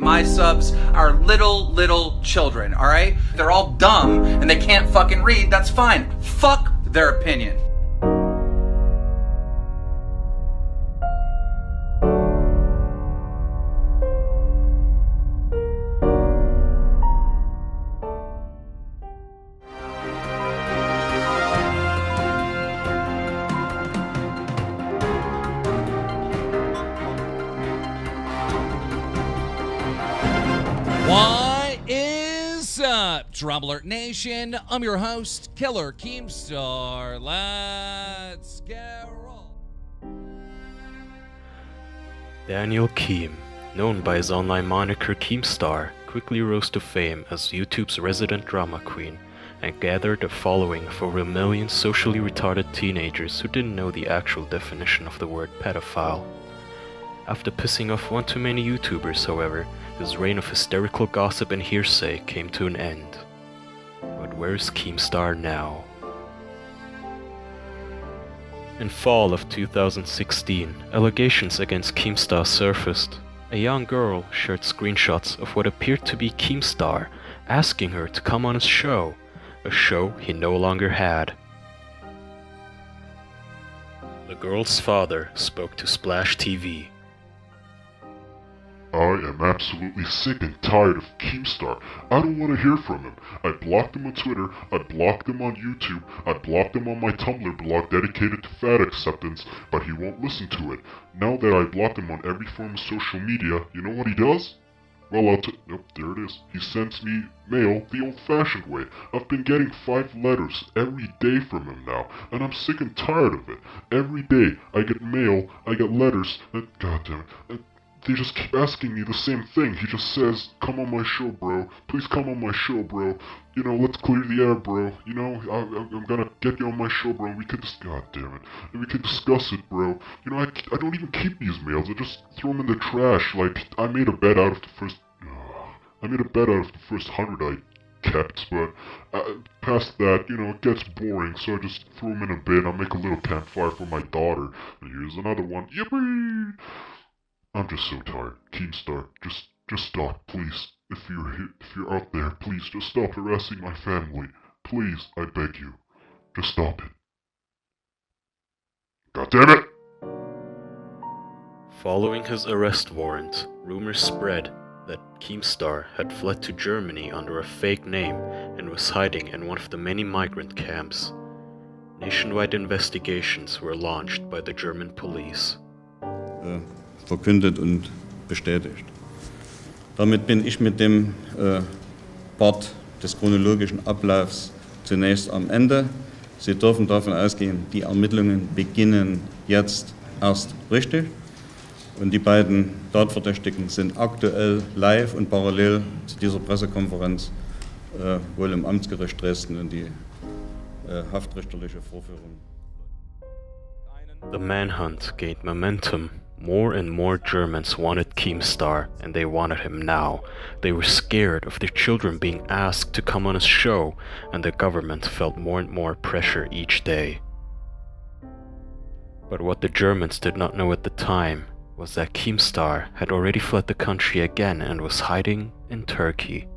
My subs are little children, alright? They're all dumb and they can't fucking read, that's fine. Fuck their opinion. What is up, Drop Alert Nation? I'm your host, Killer Keemstar. Let's get roll. Daniel Keem, known by his online moniker Keemstar, quickly rose to fame as YouTube's resident drama queen and gathered a following of over 1 million socially retarded teenagers who didn't know the actual definition of the word pedophile. After pissing off one too many YouTubers, however, his reign of hysterical gossip and hearsay came to an end. But where's Keemstar now? In fall of 2016, allegations against Keemstar surfaced. A young girl shared screenshots of what appeared to be Keemstar asking her to come on his show, a show he no longer had. The girl's father spoke to Splash TV. I am absolutely sick and tired of Keemstar. I don't want to hear from him. I blocked him on Twitter, I blocked him on YouTube, I blocked him on my Tumblr blog dedicated to fat acceptance, but he won't listen to it. Now that I blocked him on every form of social media, you know what he does? Well, nope, there it is. He sends me mail the old-fashioned way. I've been getting 5 letters every day from him now, and I'm sick and tired of it. Every day, I get mail, I get letters, and goddamn it. They just keep asking me the same thing. He just says, come on my show, bro. Please come on my show, bro. You know, let's clear the air, bro. You know, I'm gonna get you on my show, bro. We could just, god damn it. And we could discuss it, bro. You know, I don't even keep these mails. I just throw them in the trash. Like, I made a bet out of the first 100 I kept, but past that, you know, it gets boring, so I just throw them in a bin. I'll make a little campfire for my daughter. And here's another one. Yippee! I'm just so tired. Keemstar, just stop, please. If you're out there, please just stop harassing my family. Please, I beg you. Just stop it. God damn it! Following his arrest warrant, rumors spread that Keemstar had fled to Germany under a fake name and was hiding in one of the many migrant camps. Nationwide investigations were launched by the German police. Verkündet und bestätigt. Damit bin ich mit dem Part des chronologischen Ablaufs zunächst am Ende. Sie dürfen davon ausgehen, die Ermittlungen beginnen jetzt erst richtig. Und die beiden Tatverdächtigen sind aktuell live und parallel zu dieser Pressekonferenz wohl im Amtsgericht Dresden in die haftrichterliche Vorführung. The manhunt gained momentum. More and more Germans wanted Keemstar, and they wanted him now. They were scared of their children being asked to come on his show, and the government felt more and more pressure each day. But what the Germans did not know at the time was that Keemstar had already fled the country again and was hiding in Turkey.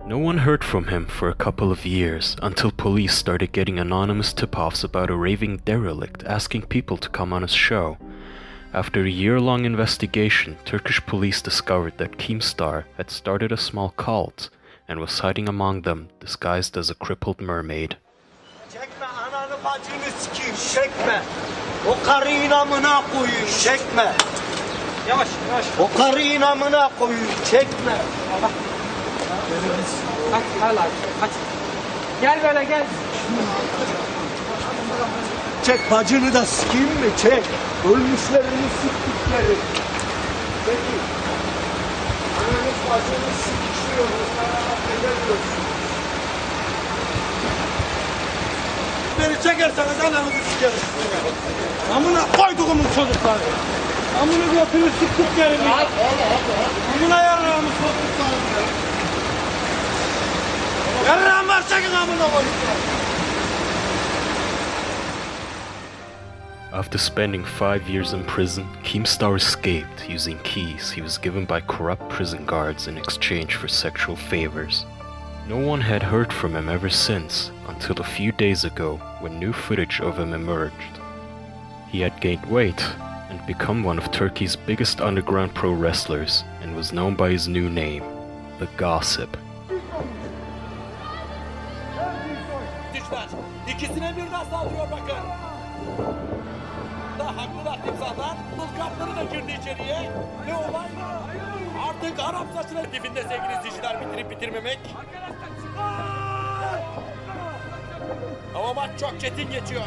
No one heard from him for a couple of years, until police started getting anonymous tip-offs about a raving derelict asking people to come on his show. After a year-long investigation, Turkish police discovered that Keemstar had started a small cult and was hiding among them, disguised as a crippled mermaid. Çekme ananı bacını sikeyim, çekme. O karıyın amına koyayım, çekme. Yavaş, yavaş. O karıyın amına koyayım, çekme. Kaç, hala, kaç. Gel böyle gel. Çek bacını da sikeyim mi? Çek. Ölmüşlerini siktikleri. Peki. Ananız bacını sikişiyoruz. Sana affedemiyorsun. Beni çekerseniz ananızı sikerim. Amına koyduğumun çocukları. Amına götünü siktiklerini. Amına yarrağımı soktuklarını. Yarrağım var çekin amına koyduğum. After spending 5 years in prison, Keemstar escaped using keys he was given by corrupt prison guards in exchange for sexual favors. No one had heard from him ever since, until a few days ago when new footage of him emerged. He had gained weight and become one of Turkey's biggest underground pro wrestlers and was known by his new name, The Gossip. İkisine birden saldırıyor bakın. Da haklılar timsahlar. Bulgarları da girdi içeriye. Ve olay artık Arap saçının dibinde sevgili izleyiciler bitirip bitirmemek. Ama maç çok çetin geçiyor.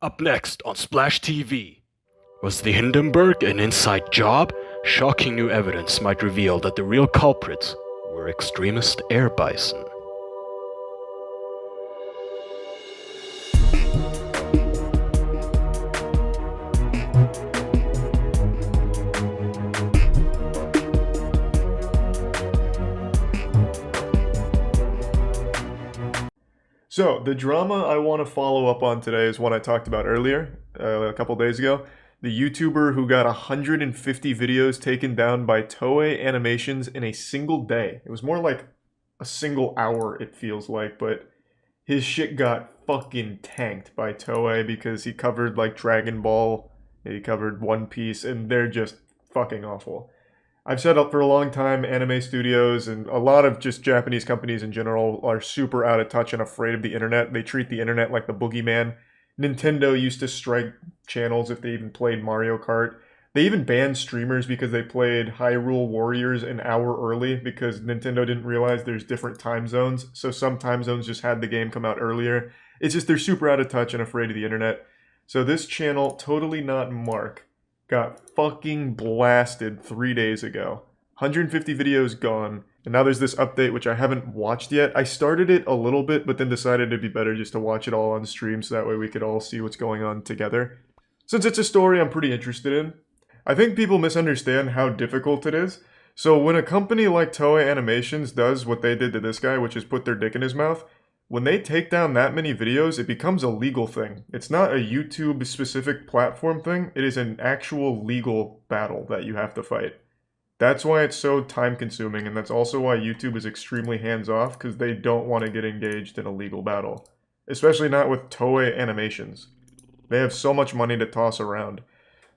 Up next on Splash TV. Was the Hindenburg an inside job? Shocking new evidence might reveal that the real culprits were extremist air bison. So, the drama I want to follow up on today is one I talked about earlier, a couple days ago. The YouTuber who got 150 videos taken down by Toei Animations in a single day. It was more like a single hour, it feels like, but his shit got fucking tanked by Toei because he covered like Dragon Ball, he covered One Piece, and they're just fucking awful. I've said up for a long time, anime studios and a lot of just Japanese companies in general are super out of touch and afraid of the internet. They treat the internet like the boogeyman. Nintendo used to strike channels if they even played Mario Kart. They even banned streamers because they played Hyrule Warriors an hour early because Nintendo didn't realize there's different time zones. So some time zones just had the game come out earlier. It's just they're super out of touch and afraid of the internet. So this channel, Totally Not Mark, got fucking blasted 3 days ago. 150 videos gone. And now there's this update which I haven't watched yet. I started it a little bit, but then decided it'd be better just to watch it all on stream so that way we could all see what's going on together. Since it's a story I'm pretty interested in. I think people misunderstand how difficult it is. So when a company like Toei Animations does what they did to this guy, which is put their dick in his mouth, when they take down that many videos, it becomes a legal thing. It's not a YouTube-specific platform thing. It is an actual legal battle that you have to fight. That's why it's so time-consuming, and that's also why YouTube is extremely hands-off, because they don't want to get engaged in a legal battle. Especially not with Toei Animations. They have so much money to toss around.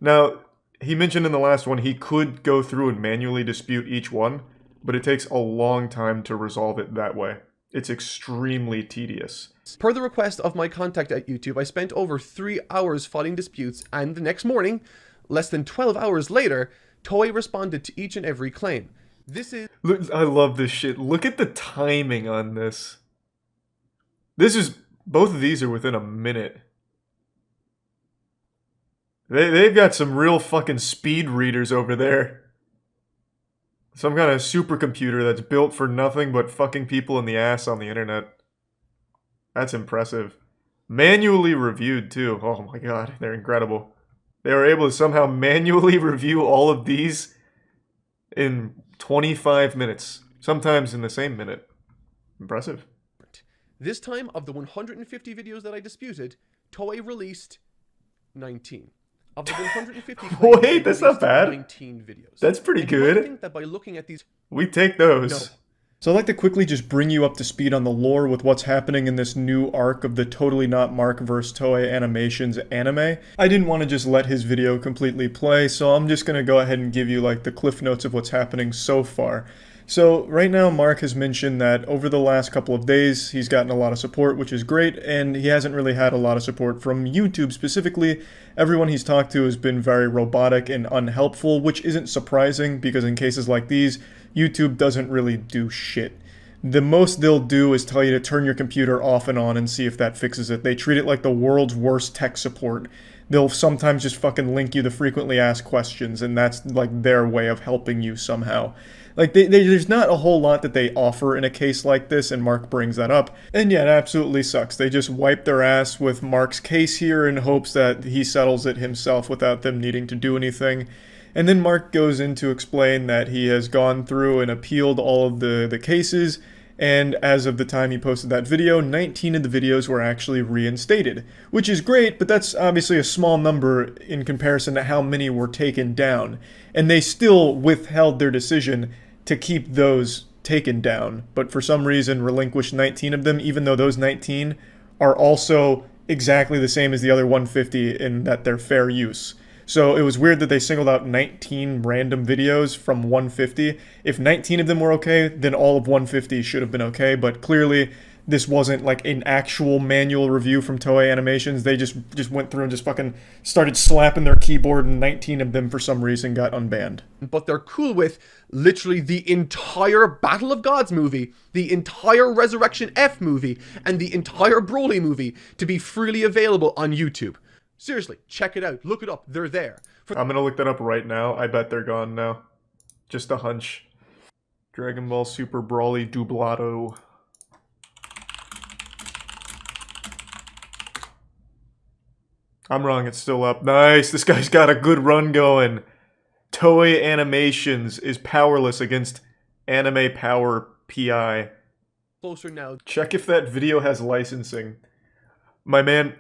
Now, he mentioned in the last one he could go through and manually dispute each one, but it takes a long time to resolve it that way. It's extremely tedious. Per the request of my contact at YouTube, I spent over 3 hours fighting disputes, and the next morning, less than 12 hours later, Toei responded to each and every claim. This is... Look, I love this shit. Look at the timing on this. Both of these are within a minute. They've got some real fucking speed readers over there. Some kind of supercomputer that's built for nothing but fucking people in the ass on the internet. That's impressive. Manually reviewed, too. Oh my god, they're incredible. They were able to somehow manually review all of these in 25 minutes. Sometimes in the same minute. Impressive. This time, of the 150 videos that I disputed, Toei released 19. Of the 150 claims, Wait, that's not bad. 19 videos. That's pretty and good. I think that by looking at these... We take those. No. So I'd like to quickly just bring you up to speed on the lore with what's happening in this new arc of the Totally Not Mark vs. Toei Animations anime. I didn't want to just let his video completely play, so I'm just going to go ahead and give you like the cliff notes of what's happening so far. So right now Mark has mentioned that over the last couple of days he's gotten a lot of support, which is great, and he hasn't really had a lot of support from YouTube specifically. Everyone he's talked to has been very robotic and unhelpful, which isn't surprising because in cases like these, YouTube doesn't really do shit. The most they'll do is tell you to turn your computer off and on and see if that fixes it. They treat it like the world's worst tech support. They'll sometimes just fucking link you to frequently asked questions, and that's like their way of helping you somehow. Like, there's not a whole lot that they offer in a case like this, and Mark brings that up. And yeah, it absolutely sucks. They just wipe their ass with Mark's case here in hopes that he settles it himself without them needing to do anything. And then Mark goes in to explain that he has gone through and appealed all of the cases, and as of the time he posted that video, 19 of the videos were actually reinstated, which is great, but that's obviously a small number in comparison to how many were taken down. And they still withheld their decision to keep those taken down, but for some reason relinquished 19 of them, even though those 19 are also exactly the same as the other 150 in that they're fair use. So it was weird that they singled out 19 random videos from 150. If 19 of them were okay, then all of 150 should have been okay, but clearly this wasn't like an actual manual review from Toei Animations. They just went through and just fucking started slapping their keyboard, and 19 of them for some reason got unbanned. But they're cool with literally the entire Battle of Gods movie, the entire Resurrection F movie, and the entire Broly movie to be freely available on YouTube. Seriously, check it out. Look it up. They're there. I'm gonna look that up right now. I bet they're gone now. Just a hunch. Dragon Ball Super Brawly Dublado. I'm wrong, it's still up. Nice, this guy's got a good run going. Toei Animations is powerless against Anime Power PI. Closer now. Check if that video has licensing. My man,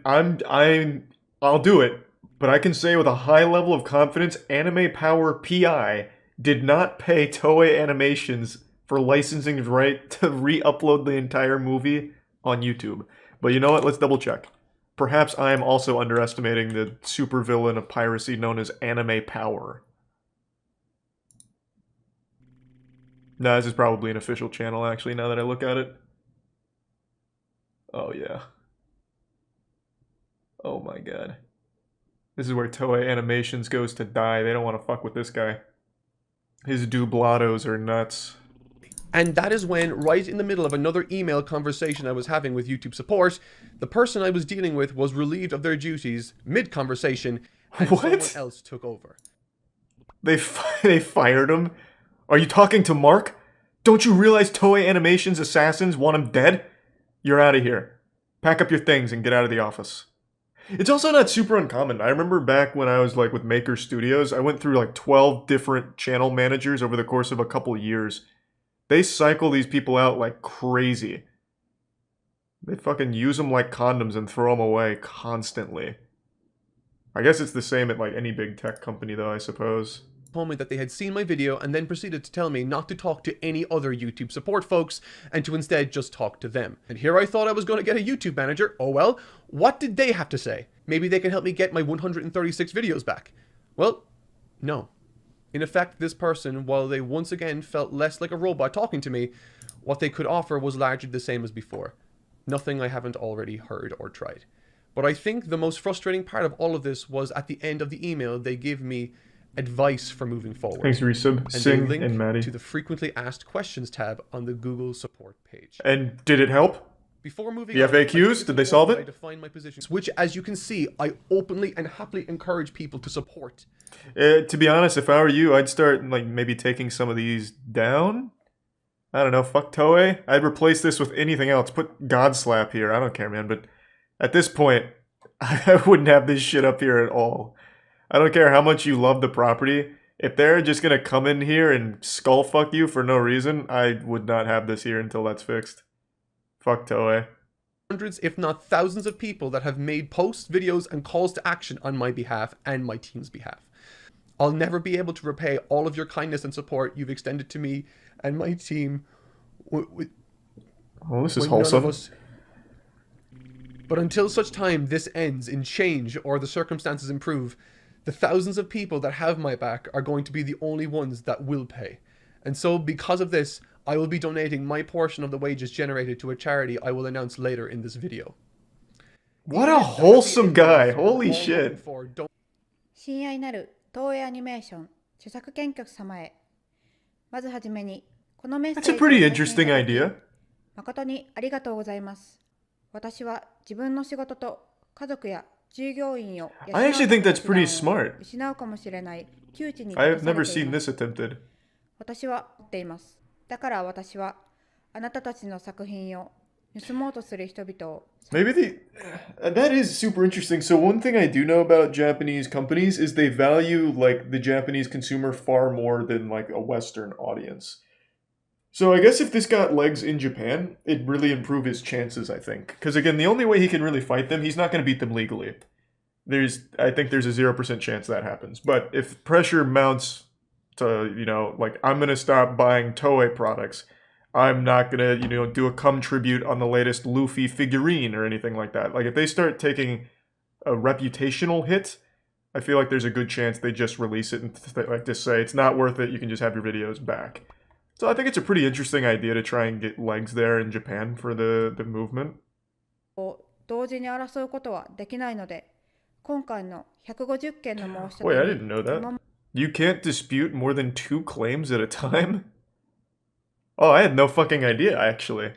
I'll do it, but I can say with a high level of confidence, Anime Power PI did not pay Toei Animations for licensing right to re-upload the entire movie on YouTube. But you know what? Let's double check. Perhaps I am also underestimating the supervillain of piracy known as Anime Power. No, this is probably an official channel, actually, now that I look at it. Oh, yeah. Oh my god. This is where Toei Animations goes to die. They don't want to fuck with this guy. His dublados are nuts. And that is when, right in the middle of another email conversation I was having with YouTube support, the person I was dealing with was relieved of their duties mid-conversation, and someone else took over. They fired him? Are you talking to Mark? Don't you realize Toei Animations assassins want him dead? You're out of here. Pack up your things and get out of the office. It's also not super uncommon. I remember back when I was like with Maker Studios, I went through like 12 different channel managers over the course of a couple years. They cycle these people out like crazy. They fucking use them like condoms and throw them away constantly. I guess it's the same at like any big tech company though, I suppose. Told me that they had seen my video and then proceeded to tell me not to talk to any other YouTube support folks and to instead just talk to them. And here I thought I was going to get a YouTube manager. Oh well, what did they have to say? Maybe they can help me get my 136 videos back. Well, no. In effect, this person, while they once again felt less like a robot talking to me, what they could offer was largely the same as before. Nothing I haven't already heard or tried. But I think the most frustrating part of all of this was at the end of the email, they give me advice for moving forward. Thanks, Resub, Sing, and Maddie. To the frequently asked questions tab on the Google support page. And did it help? Before moving the FAQs, did they solve it? I define my positions, which, as you can see, I openly and happily encourage people to support. To be honest, if I were you, I'd start like maybe taking some of these down. I don't know, fuck Toei. I'd replace this with anything else. Put Godslap here. I don't care, man. But at this point, I wouldn't have this shit up here at all. I don't care how much you love the property. If they're just gonna come in here and skull fuck you for no reason, I would not have this here until that's fixed. Fuck Toei. Hundreds, if not thousands of people that have made posts, videos, and calls to action on my behalf and my team's behalf. I'll never be able to repay all of your kindness and support you've extended to me and my team. Oh, this is wholesome. But until such time this ends in change or the circumstances improve, the thousands of people that have my back are going to be the only ones that will pay. And so because of this, I will be donating my portion of the wages generated to a charity I will announce later in this video. What a wholesome guy. Holy shit. 親愛なる東映アニメーション著作権局様へ。まずはじめにこのメッセージを That's a pretty interesting idea. 誠にありがとうございます。私は自分の仕事と家族や従業員を I actually think that's pretty smart. 失うかもしれない窮地に I have never seen this attempted. 私は持っています。だから私はあなたたちの作品を盗もうとする人々を Maybe that is super interesting. So one thing I do know about Japanese companies is they value like the Japanese consumer far more than like a Western audience. So I guess if this got legs in Japan, it'd really improve his chances, I think. Because again, the only way he can really fight them, he's not going to beat them legally. I think there's a 0% chance that happens. But if pressure mounts to, like I'm going to stop buying Toei products, I'm not gonna, do a cum tribute on the latest Luffy figurine or anything like that. Like, if they start taking a reputational hit, I feel like there's a good chance they just release it and like just say it's not worth it. You can just have your videos back. So I think it's a pretty interesting idea to try and get legs there in Japan for the movement. 同時に争うことはできないので、今回の150件の申し立て Wait, I didn't know that. You can't dispute more than 2 claims at a time? Oh, I had no fucking idea, actually.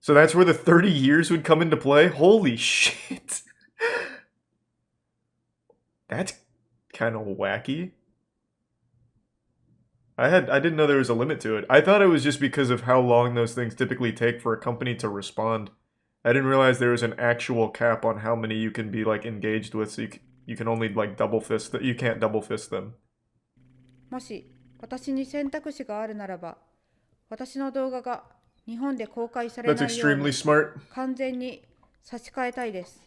So that's where the 30 years would come into play? Holy shit. That's kind of wacky. I didn't know there was a limit to it. I thought it was just because of how long those things typically take for a company to respond. I didn't realize there was an actual cap on how many you can be, like, engaged with, so you can only, like, double fist that you can't double fist them. もし私に選択肢があるならば、私の動画が日本で公開されないように完全に差し替えたいです。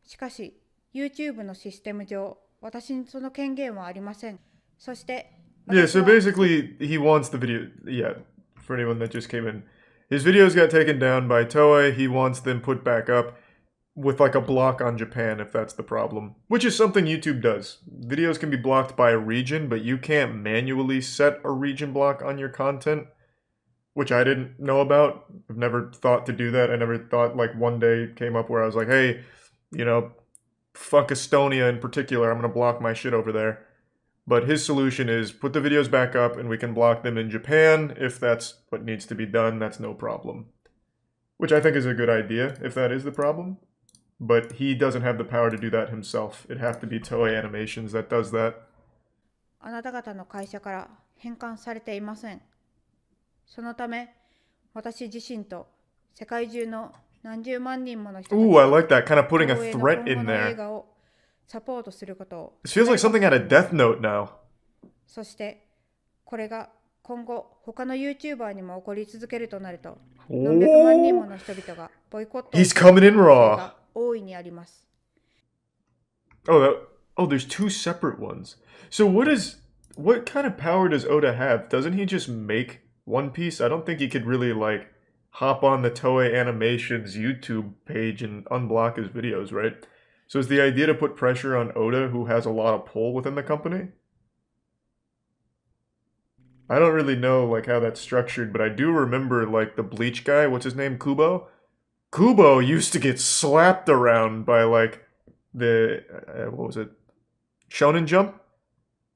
しかし、YouTube のシステム上、私にその権限はありません。そして、Yeah, so basically, he wants the video, for anyone that just came in. His videos got taken down by Toei, he wants them put back up with like a block on Japan if that's the problem. Which is something YouTube does. Videos can be blocked by a region, but you can't manually set a region block on your content. Which I didn't know about. I've never thought to do that. I never thought, like, one day came up where I was like, hey, fuck Estonia in particular, I'm gonna block my shit over there. But his solution is put the videos back up and we can block them in Japan. If that's what needs to be done, that's no problem. Which I think is a good idea, if that is the problem. But he doesn't have the power to do that himself. It'd have to be Toei Animations that does that. あなた方の会社から返還されていません。そのため、私自身と世界中の何十万人もの人たち Ooh, I like that, kind of putting a threat in の there. 映画をサポートすることを This feels like something out of Death Note now. そして、これが今後他の YouTuber にも起こり続けるとなると、何百万人もの人々がボイコットをする可能性が大いにあります。Oh, there's 2 separate ones. So what kind of power does Oda have? Doesn't he just make One Piece? I don't think he could really, like, hop on the Toei Animations YouTube page and unblock his videos, right? So is the idea to put pressure on Oda, who has a lot of pull within the company? I don't really know, like, how that's structured, but I do remember, like, the Bleach guy, what's his name, Kubo? Kubo used to get slapped around by, like, the, what was it? Shonen Jump?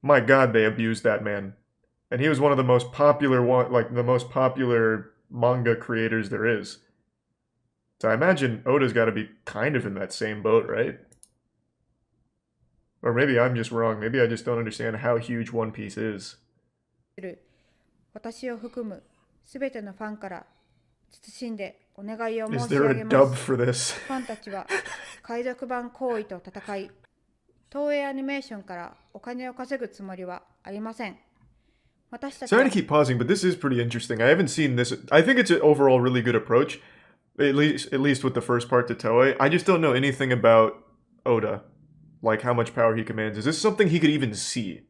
My god, they abused that man. And he was one of the most popular the most popular manga creators there is. So I imagine Oda's got to be kind of in that same boat, right? Or maybe I'm just wrong. Maybe I just don't understand how huge One Piece is. 私を含むすべてのファンから謹んでお願いを Is 申し there 上 a げ dub ます。 for this? ファンたちは海賊版行為と戦い、東映アニメーションからお金を稼ぐつもりはありません。私たちは Sorry to keep pausing, but this is pretty interesting. I haven't seen this. I think it's an overall really good approach, at least with the first part to Toei. I just don't know anything about Oda, like how much power he commands. Is this something he could even see?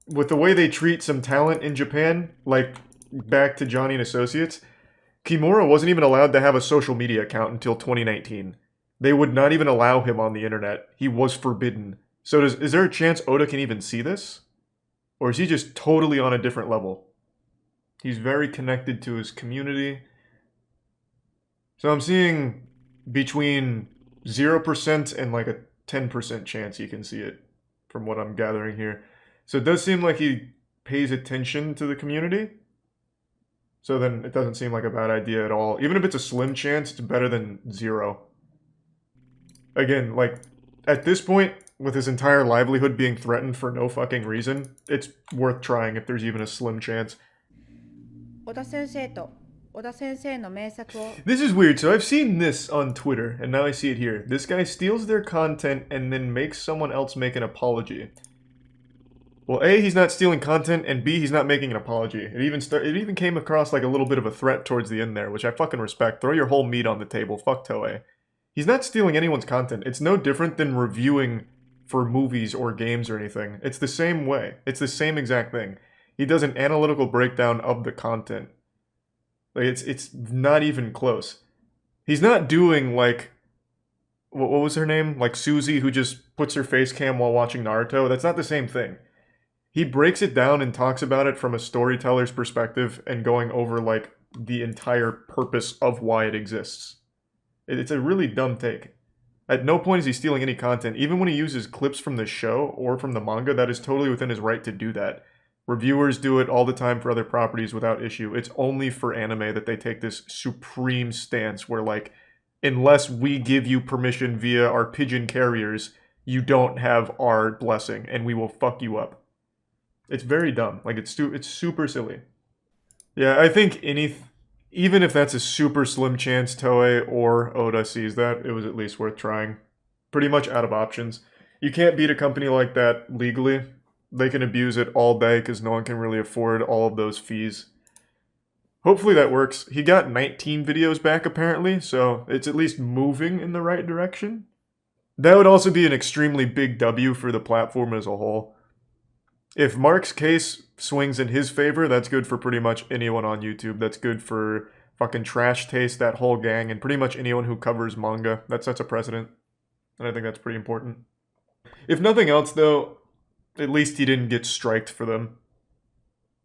With the way they treat some talent in Japan, like back to Johnny and Associates, Kimura wasn't even allowed to have a social media account until 2019. They would not even allow him on the internet. He was forbidden. So is there a chance Oda can even see this? Or is he just totally on a different level? He's very connected to his community. So I'm seeing between 0% and like a 10% chance he can see it, from what I'm gathering here. So it does seem like he pays attention to the community. So then it doesn't seem like a bad idea at all. Even if it's a slim chance, it's better than 0. Again, like, at this point, with his entire livelihood being threatened for no fucking reason, it's worth trying if there's even a slim chance. This is weird. So I've seen this on Twitter, and now I see it here. This guy steals their content and then makes someone else make an apology. Well, A, he's not stealing content, and B, he's not making an apology. It even came across like a little bit of a threat towards the end there, which I fucking respect. Throw your whole meat on the table. Fuck Toei. He's not stealing anyone's content. It's no different than reviewing for movies or games or anything. It's the same way. It's the same exact thing. He does an analytical breakdown of the content. Like, it's not even close. He's not doing, like, what was her name? Like Susie, who just puts her face cam while watching Naruto. That's not the same thing. He breaks it down and talks about it from a storyteller's perspective and going over, like, the entire purpose of why it exists. It's a really dumb take. At no point is he stealing any content. Even when he uses clips from the show or from the manga, that is totally within his right to do that. Reviewers do it all the time for other properties without issue. It's only for anime that they take this supreme stance where, like, unless we give you permission via our pigeon carriers, you don't have our blessing, and we will fuck you up. It's very dumb. Like, it's super silly. Yeah, I think even if that's a super slim chance Toei or Oda sees that, it was at least worth trying. Pretty much out of options. You can't beat a company like that legally. They can abuse it all day because no one can really afford all of those fees. Hopefully that works. He got 19 videos back apparently, so it's at least moving in the right direction. That would also be an extremely big W for the platform as a whole. If Mark's case swings in his favor, that's good for pretty much anyone on YouTube. That's good for fucking Trash Taste, that whole gang, and pretty much anyone who covers manga. That sets a precedent. And I think that's pretty important. If nothing else, though, at least he didn't get striked for them.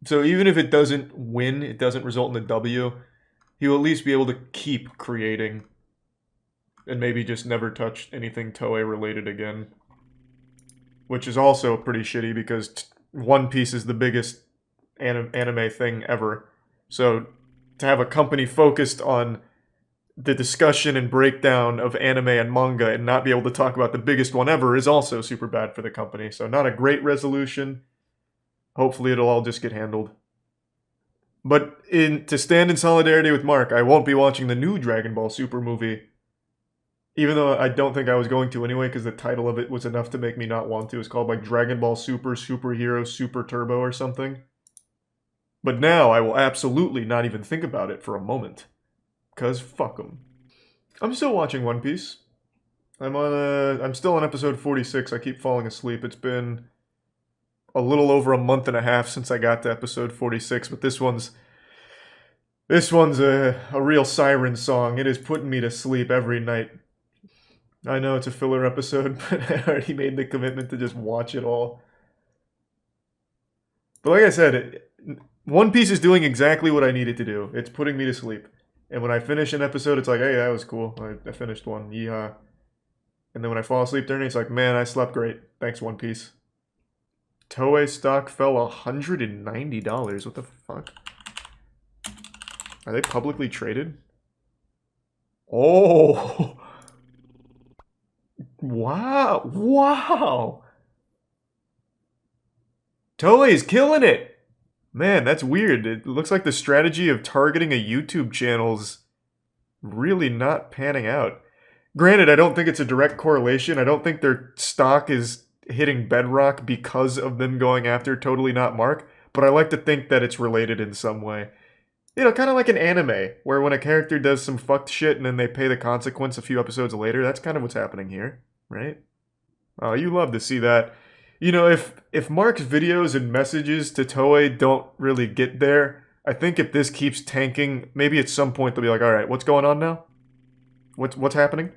So even if it doesn't win, it doesn't result in a W, he will at least be able to keep creating. And maybe just never touch anything Toei related again. Which is also pretty shitty because One Piece is the biggest anime thing ever. So to have a company focused on the discussion and breakdown of anime and manga and not be able to talk about the biggest one ever is also super bad for the company. So not a great resolution. Hopefully it'll all just get handled. But to stand in solidarity with Mark, I won't be watching the new Dragon Ball Super movie. Even though I don't think I was going to anyway, because the title of it was enough to make me not want to. It's called like Dragon Ball Super, Superhero, Super Turbo or something. But now I will absolutely not even think about it for a moment. Because fuck them. I'm still watching One Piece. I'm still on episode 46. I keep falling asleep. It's been a little over a month and a half since I got to episode 46, but this one's a real siren song. It is putting me to sleep every night. I know it's a filler episode, but I already made the commitment to just watch it all. But like I said, One Piece is doing exactly what I needed to do. It's putting me to sleep. And when I finish an episode, it's like, hey, that was cool. I finished one. Yeehaw. And then when I fall asleep during it, it's like, man, I slept great. Thanks, One Piece. Toei stock fell $190. What the fuck? Are they publicly traded? Oh! Wow! Wow! Toei is killing it! Man, that's weird. It looks like the strategy of targeting a YouTube channel's really not panning out. Granted, I don't think it's a direct correlation. I don't think their stock is hitting bedrock because of them going after Totally Not Mark, but I like to think that it's related in some way. You know, kind of like an anime, where when a character does some fucked shit and then they pay the consequence a few episodes later, that's kind of what's happening here, right? Oh, you love to see that. You know, if Mark's videos and messages to Toei don't really get there, I think if this keeps tanking, maybe at some point they'll be like, alright, what's going on now? What's happening?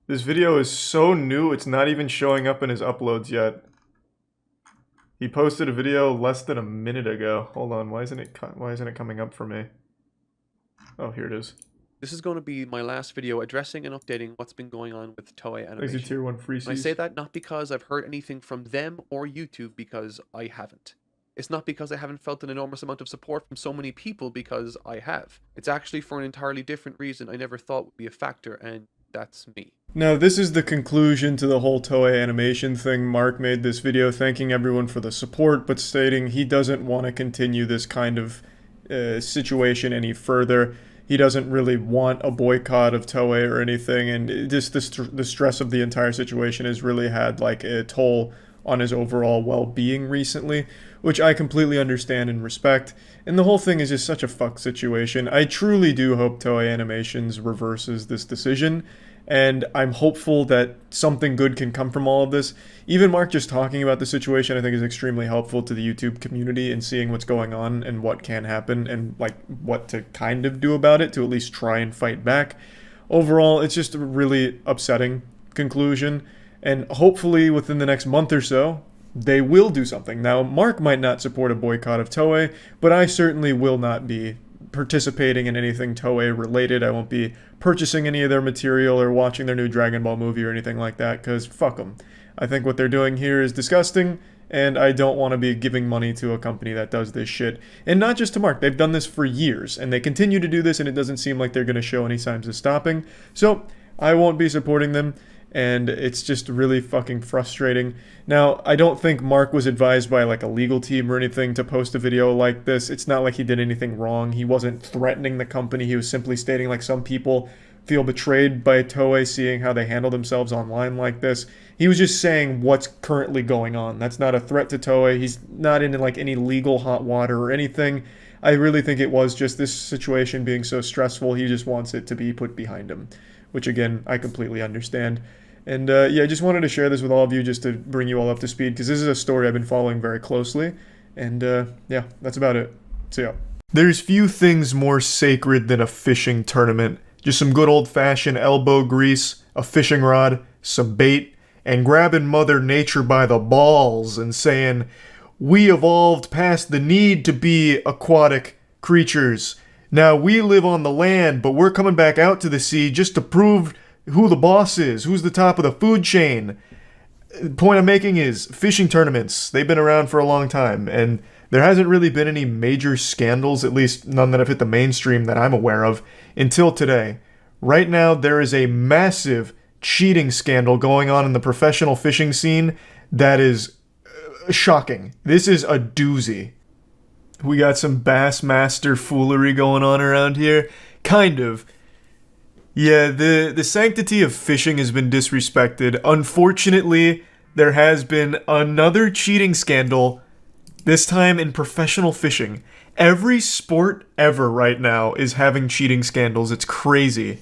This video is so new, it's not even showing up in his uploads yet. He posted a video less than a minute ago. Hold on, why isn't it coming up for me? Oh, here it is. This is going to be my last video addressing and updating what's been going on with Toei Animation. Tier 1 free I say that not because I've heard anything from them or YouTube, because I haven't. It's not because I haven't felt an enormous amount of support from so many people, because I have. It's actually for an entirely different reason I never thought would be a factor, and That's me. Now, this is the conclusion to the whole Toei animation thing. Mark made this video thanking everyone for the support, but stating he doesn't want to continue this kind of situation any further. He doesn't really want a boycott of Toei or anything, and just the stress of the entire situation has really had like a toll on his overall well-being recently, which I completely understand and respect. And the whole thing is just such a fuck situation. I truly do hope Toei Animations reverses this decision, and I'm hopeful that something good can come from all of this. Even Mark just talking about the situation I think is extremely helpful to the YouTube community and seeing what's going on and what can happen and like what to kind of do about it to at least try and fight back. Overall, it's just a really upsetting conclusion, and hopefully within the next month or so, they will do something. Now, Mark might not support a boycott of Toei, but I certainly will not be participating in anything Toei related. I won't be purchasing any of their material or watching their new Dragon Ball movie or anything like that, because fuck them. I think what they're doing here is disgusting, and I don't want to be giving money to a company that does this shit. And not just to Mark, they've done this for years, and they continue to do this, and it doesn't seem like they're going to show any signs of stopping. So, I won't be supporting them, and it's just really fucking frustrating. Now, I don't think Mark was advised by like a legal team or anything to post a video like this. It's not like he did anything wrong. He wasn't threatening the company. He was simply stating like some people feel betrayed by Toei seeing how they handle themselves online like this. He was just saying what's currently going on. That's not a threat to Toei. He's not in like any legal hot water or anything. I really think it was just this situation being so stressful, he just wants it to be put behind him, which again, I completely understand. And yeah, I just wanted to share this with all of you just to bring you all up to speed, because this is a story I've been following very closely. And yeah, that's about it. So yeah. There's few things more sacred than a fishing tournament. Just some good old-fashioned elbow grease, a fishing rod, some bait, and grabbing Mother Nature by the balls and saying, "We evolved past the need to be aquatic creatures. Now we live on the land, but we're coming back out to the sea just to prove who the boss is, who's the top of the food chain." The point I'm making is fishing tournaments, they've been around for a long time, and there hasn't really been any major scandals, at least none that have hit the mainstream that I'm aware of, until today. Right now, there is a massive cheating scandal going on in the professional fishing scene that is shocking. This is a doozy. We got some Bassmaster foolery going on around here. Kind of. Yeah, the sanctity of fishing has been disrespected. Unfortunately, there has been another cheating scandal, this time in professional fishing. Every sport ever right now is having cheating scandals. It's crazy.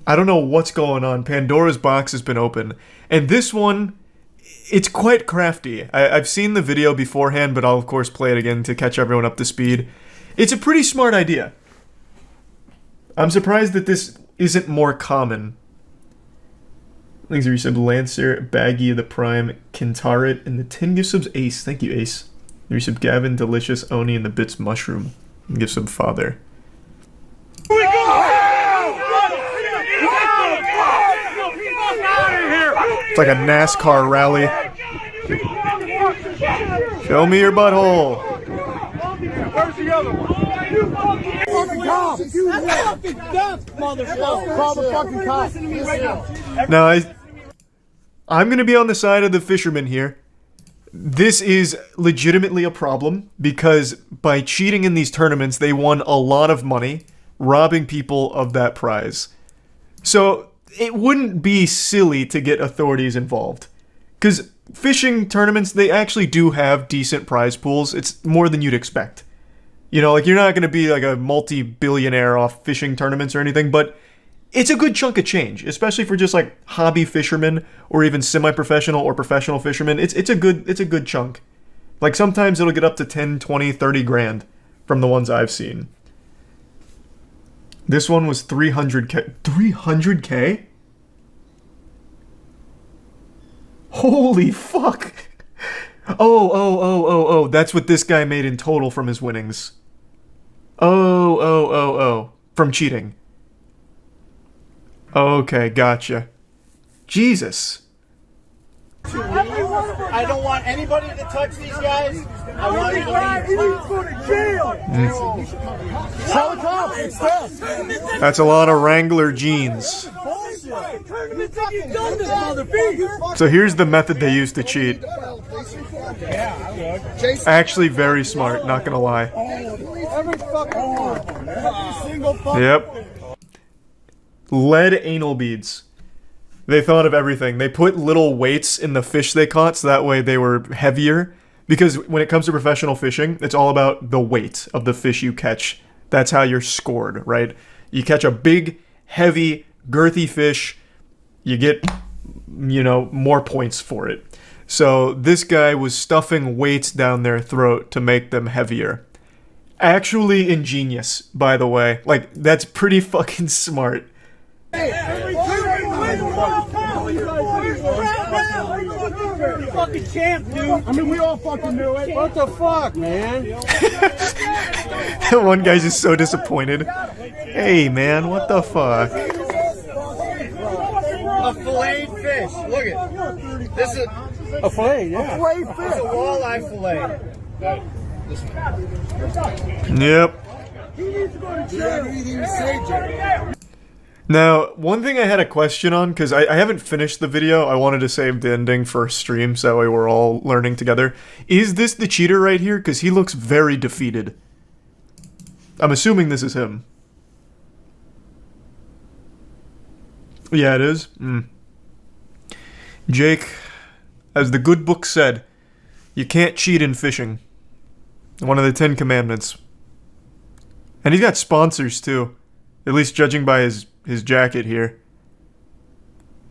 I don't know what's going on. Pandora's box has been open. And this one, it's quite crafty. I've seen the video beforehand, but I'll of course play it again to catch everyone up to speed. It's a pretty smart idea. I'm surprised that this isn't more common. Thanks for your sub, Lancer, Baggy of the Prime, Kintarit, and the 10 gift subs, Ace. Thank you, Ace. Your sub, Gavin, Delicious, Oni, and the Bits Mushroom. And give sub, Father. It's like a NASCAR rally. Show me your butthole. Where's the other one? Now, I'm going to be on the side of the fishermen here. This is legitimately a problem because by cheating in these tournaments, they won a lot of money, robbing people of that prize. So it wouldn't be silly to get authorities involved. Because fishing tournaments, they actually do have decent prize pools. It's more than you'd expect. You know, like, you're not going to be like a multi-billionaire off fishing tournaments or anything, but it's a good chunk of change, especially for just like hobby fishermen or even semi-professional or professional fishermen. It's a good chunk. Like, sometimes it'll get up to 10, 20, 30 grand from the ones I've seen. This one was 300K. 300K? Holy fuck. Oh. That's what this guy made in total from his winnings. Oh. From cheating. Okay, gotcha. Jesus. I don't want anybody to touch these guys. I want you to go to jail. That's a lot of Wrangler jeans. So here's the method they use to cheat. Actually very smart, not gonna lie. Yep. Lead anal beads. They thought of everything. They put little weights in the fish they caught so that way they were heavier. Because when it comes to professional fishing, it's all about the weight of the fish you catch. That's how you're scored, right? You catch a big, heavy, girthy fish, you get, more points for it. So this guy was stuffing weights down their throat to make them heavier. Actually ingenious, by the way. Like, that's pretty fucking smart. Fucking champ, dude. I mean, we all fucking knew it. What the fuck, man? One guy's just so disappointed. Hey, man, what the fuck? A filleted fish. Look at this is a fillet, yeah. A fillet fish. It's a walleye fillet. Yep. He needs to go to jail. Now, one thing I had a question on, because I haven't finished the video, I wanted to save the ending for stream, so that way we're all learning together. Is this the cheater right here? Because he looks very defeated. I'm assuming this is him. Yeah, it is. Jake, as the good book said, you can't cheat in fishing. One of the 10 Commandments. And he's got sponsors, too. At least judging by his jacket here.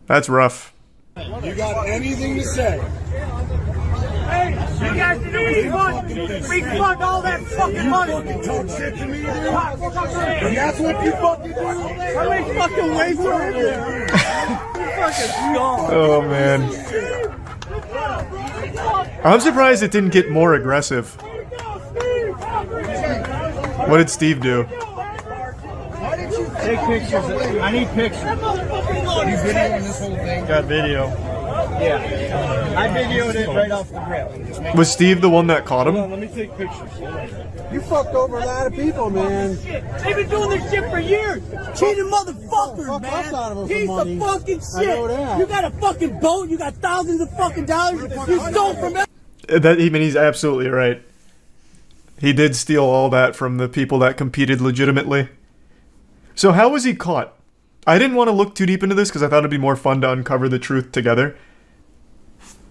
That's rough. You got anything to say? Hey, you guys we fuck all that fucking money. You fucking talk shit to me, dude. And that's what you fucking do. How many fucking ways are in there? You fucking gone. Oh, man. I'm surprised it didn't get more aggressive. What did Steve do? Take pictures. I need pictures. You videoing this whole thing? Got video. Yeah. I videoed it right off the rip. Was Steve the one that caught him? Hold on, let me take pictures. You fucked over a lot of people, man. They've been doing this shit for years. Cheating motherfuckers, man. Piece of fucking shit. I know that. You got a fucking boat. You got thousands of fucking dollars. You stole from it. He's absolutely right. He did steal all that from the people that competed legitimately. So how was he caught? I didn't want to look too deep into this because I thought it'd be more fun to uncover the truth together.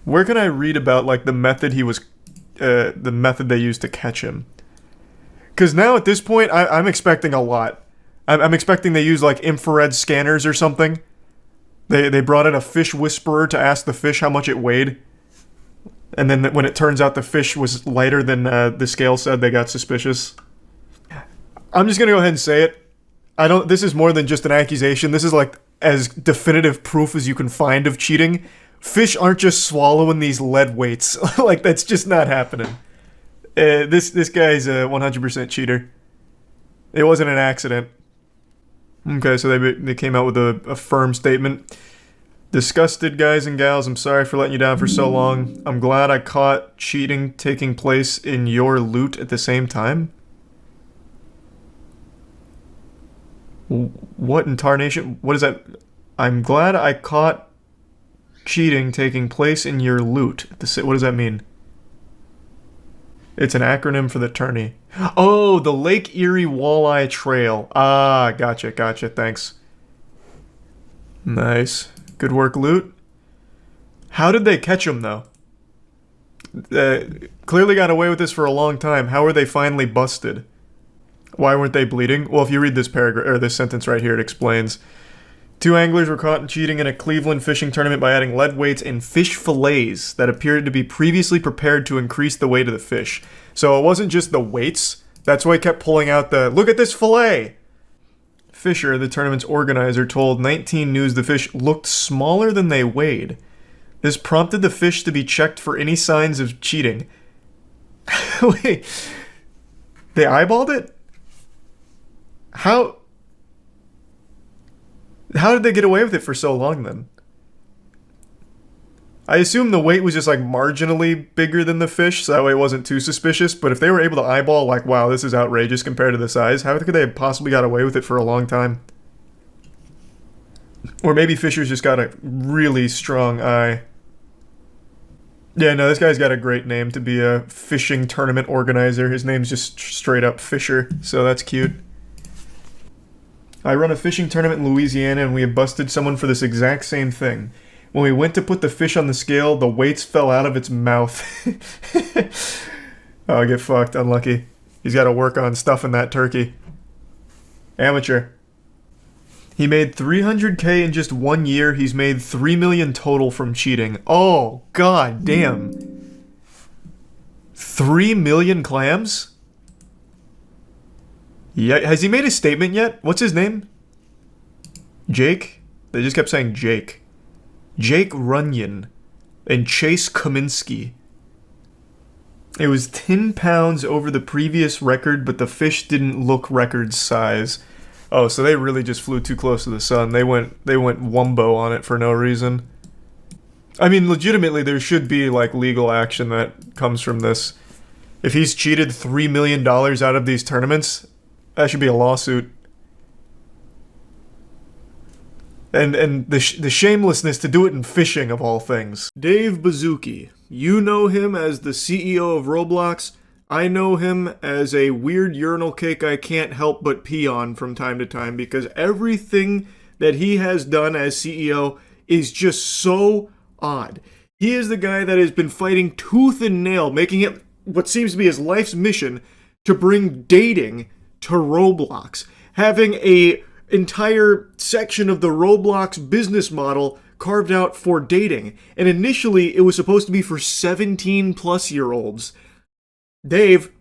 Where can I read about like the method the method they used to catch him? Because now at this point, I'm expecting a lot. I'm expecting they use like infrared scanners or something. They brought in a fish whisperer to ask the fish how much it weighed. And then when it turns out the fish was lighter than the scale said, they got suspicious. I'm just gonna go ahead and say it. This is more than just an accusation. This is like as definitive proof as you can find of cheating. Fish aren't just swallowing these lead weights. Like, that's just not happening. This guy's a 100% cheater. It wasn't an accident. Okay, so they came out with a firm statement. Disgusted guys and gals, I'm sorry for letting you down for so long. I'm glad I caught cheating taking place in your loot at the same time. What in tarnation? What is that? I'm glad I caught cheating taking place in your loot. What does that mean? It's an acronym for the tourney. Oh, the Lake Erie Walleye Trail. Ah, gotcha, thanks. Nice. Good work, loot. How did they catch him, though? Clearly got away with this for a long time. How were they finally busted? Why weren't they bleeding? Well, if you read this paragraph or this sentence right here, it explains. 2 anglers were caught cheating in a Cleveland fishing tournament by adding lead weights in fish fillets that appeared to be previously prepared to increase the weight of the fish. So it wasn't just the weights. That's why he kept pulling out the, look at this fillet! Fisher, the tournament's organizer, told 19 News the fish looked smaller than they weighed. This prompted the fish to be checked for any signs of cheating. Wait, they eyeballed it? How did they get away with it for so long then? I assume the weight was just like marginally bigger than the fish, so that way it wasn't too suspicious, but if they were able to eyeball like, wow, this is outrageous compared to the size, how could they have possibly got away with it for a long time? Or maybe Fisher's just got a really strong eye. Yeah, no, this guy's got a great name to be a fishing tournament organizer. His name's just straight up Fisher, so that's cute. I run a fishing tournament in Louisiana and we have busted someone for this exact same thing. When we went to put the fish on the scale, the weights fell out of its mouth. Oh, get fucked. Unlucky. He's got to work on stuffing that turkey. Amateur. He made 300K in just 1 year. He's made 3 million total from cheating. Oh, god damn. 3 million clams? Yeah, has he made a statement yet? What's his name? Jake? They just kept saying Jake. Jake Runyon. And Chase Kaminsky. It was 10 pounds over the previous record, but the fish didn't look record size. Oh, so they really just flew too close to the sun. They went wumbo on it for no reason. I mean, legitimately, there should be, like, legal action that comes from this. If he's cheated $3 million out of these tournaments, that should be a lawsuit. And the shamelessness to do it in fishing, of all things. Dave Baszucki. You know him as the CEO of Roblox. I know him as a weird urinal cake I can't help but pee on from time to time because everything that he has done as CEO is just so odd. He is the guy that has been fighting tooth and nail, making it what seems to be his life's mission to bring dating to Roblox. Having a entire section of the Roblox business model carved out for dating. And initially, it was supposed to be for 17-plus-year-olds. Dave,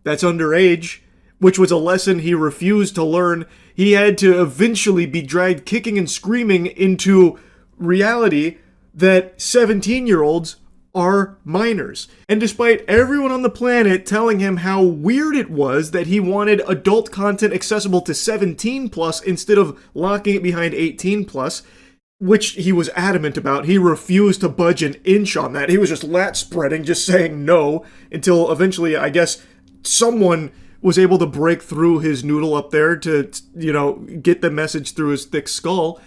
that's underage, which was a lesson he refused to learn. He had to eventually be dragged kicking and screaming into reality that 17-year-olds are minors. And despite everyone on the planet telling him how weird it was that he wanted adult content accessible to 17 plus instead of locking it behind 18 plus, which he was adamant about, he refused to budge an inch on that. He was just lat spreading, just saying no, until eventually, I guess, someone was able to break through his noodle up there to, you know, get the message through his thick skull.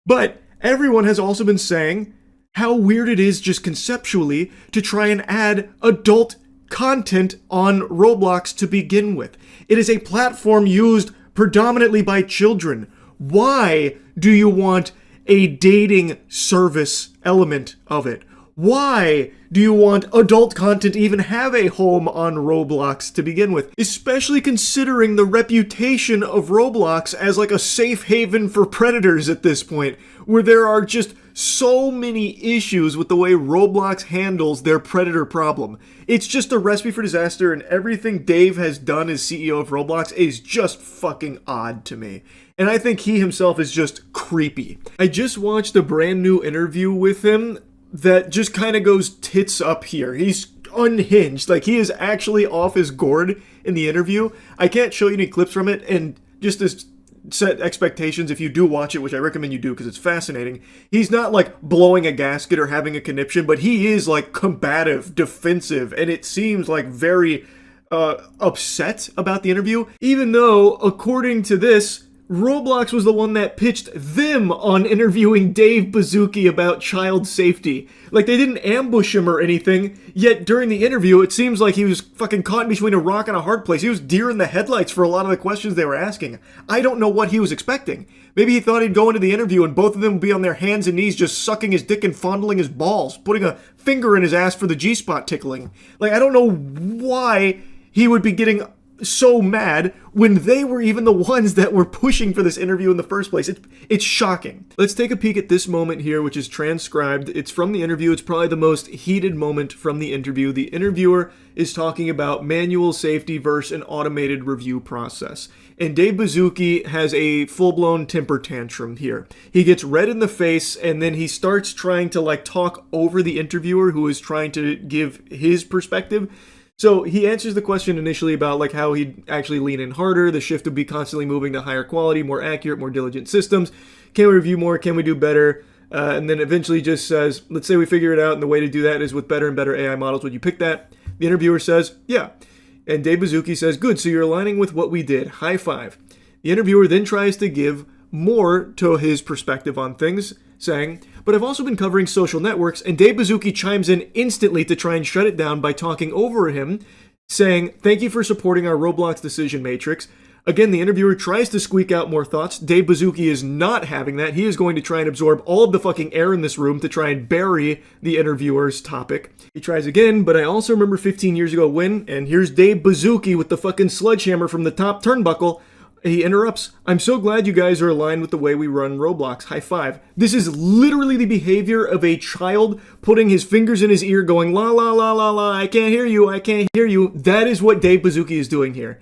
But everyone has also been saying how weird it is just conceptually to try and add adult content on Roblox to begin with. It is a platform used predominantly by children. Why do you want a dating service element of it? Why do you want adult content to even have a home on Roblox to begin with? Especially considering the reputation of Roblox as like a safe haven for predators at this point, where there are just so many issues with the way Roblox handles their predator problem. It's just a recipe for disaster, and everything Dave has done as CEO of Roblox is just fucking odd to me. And I think he himself is just creepy. I just watched a brand new interview with him that just kind of goes tits up here. He's unhinged. Like, he is actually off his gourd in the interview. I can't show you any clips from it, and just to set expectations, if you do watch it, which I recommend you do because it's fascinating, he's not like blowing a gasket or having a conniption, but he is like combative, defensive, and it seems like very upset about the interview, even though, according to this, Roblox was the one that pitched them on interviewing Dave Baszucki about child safety. Like, they didn't ambush him or anything, yet during the interview, it seems like he was fucking caught between a rock and a hard place. He was deer in the headlights for a lot of the questions they were asking. I don't know what he was expecting. Maybe he thought he'd go into the interview and both of them would be on their hands and knees just sucking his dick and fondling his balls, putting a finger in his ass for the G-spot tickling. Like, I don't know why he would be getting so mad when they were even the ones that were pushing for this interview in the first place. It's shocking. Let's take a peek at this moment here, which is transcribed. It's from the interview. It's probably the most heated moment from the interview. The interviewer is talking about manual safety versus an automated review process. And Dave Baszucki has a full-blown temper tantrum here. He gets red in the face, and then he starts trying to like talk over the interviewer who is trying to give his perspective. So he answers the question initially about like how he'd actually lean in harder, the shift would be constantly moving to higher quality, more accurate, more diligent systems. Can we review more? Can we do better? And then eventually just says, let's say we figure it out and the way to do that is with better and better AI models. Would you pick that? The interviewer says, yeah. And Dave Baszucki says, good, so you're aligning with what we did. High five. The interviewer then tries to give more to his perspective on things, saying, "But I've also been covering social networks," and Dave Bazooki chimes in instantly to try and shut it down by talking over him, saying, "Thank you for supporting our Roblox decision matrix." Again, the interviewer tries to squeak out more thoughts. Dave Bazooki is not having that. He is going to try and absorb all of the fucking air in this room to try and bury the interviewer's topic. He tries again, "But I also remember 15 years ago when," and here's Dave Bazooki with the fucking sledgehammer from the top turnbuckle. He interrupts, "I'm so glad you guys are aligned with the way we run Roblox. High five." This is literally the behavior of a child putting his fingers in his ear going, "La la la la la, I can't hear you, I can't hear you." That is what Dave Bazooki is doing here.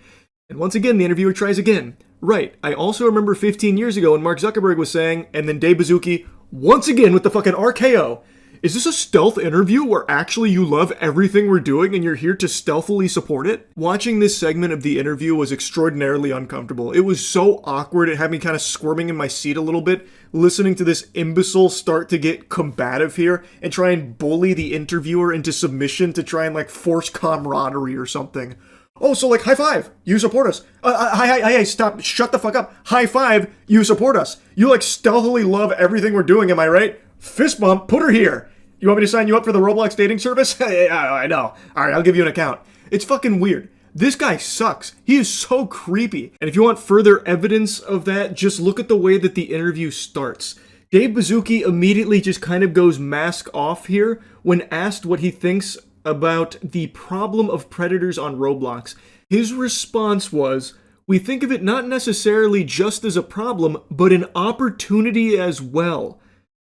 And once again, the interviewer tries again. "Right, I also remember 15 years ago when Mark Zuckerberg was saying," and then Dave Bazooki, once again with the fucking RKO. Is this a stealth interview where actually you love everything we're doing and you're here to stealthily support it? Watching this segment of the interview was extraordinarily uncomfortable. It was so awkward, it had me kind of squirming in my seat a little bit, listening to this imbecile start to get combative here and try and bully the interviewer into submission to try and like force camaraderie or something. "Oh, so like high five, you support us. Hi, stop, shut the fuck up. High five, you support us. You like stealthily love everything we're doing, am I right? Fist bump, put her here. You want me to sign you up for the Roblox dating service?" I know. Alright, I'll give you an account. It's fucking weird. This guy sucks. He is so creepy. And if you want further evidence of that, just look at the way that the interview starts. Dave Bazooki immediately just kind of goes mask off here when asked what he thinks about the problem of predators on Roblox. His response was, "We think of it not necessarily just as a problem, but an opportunity as well.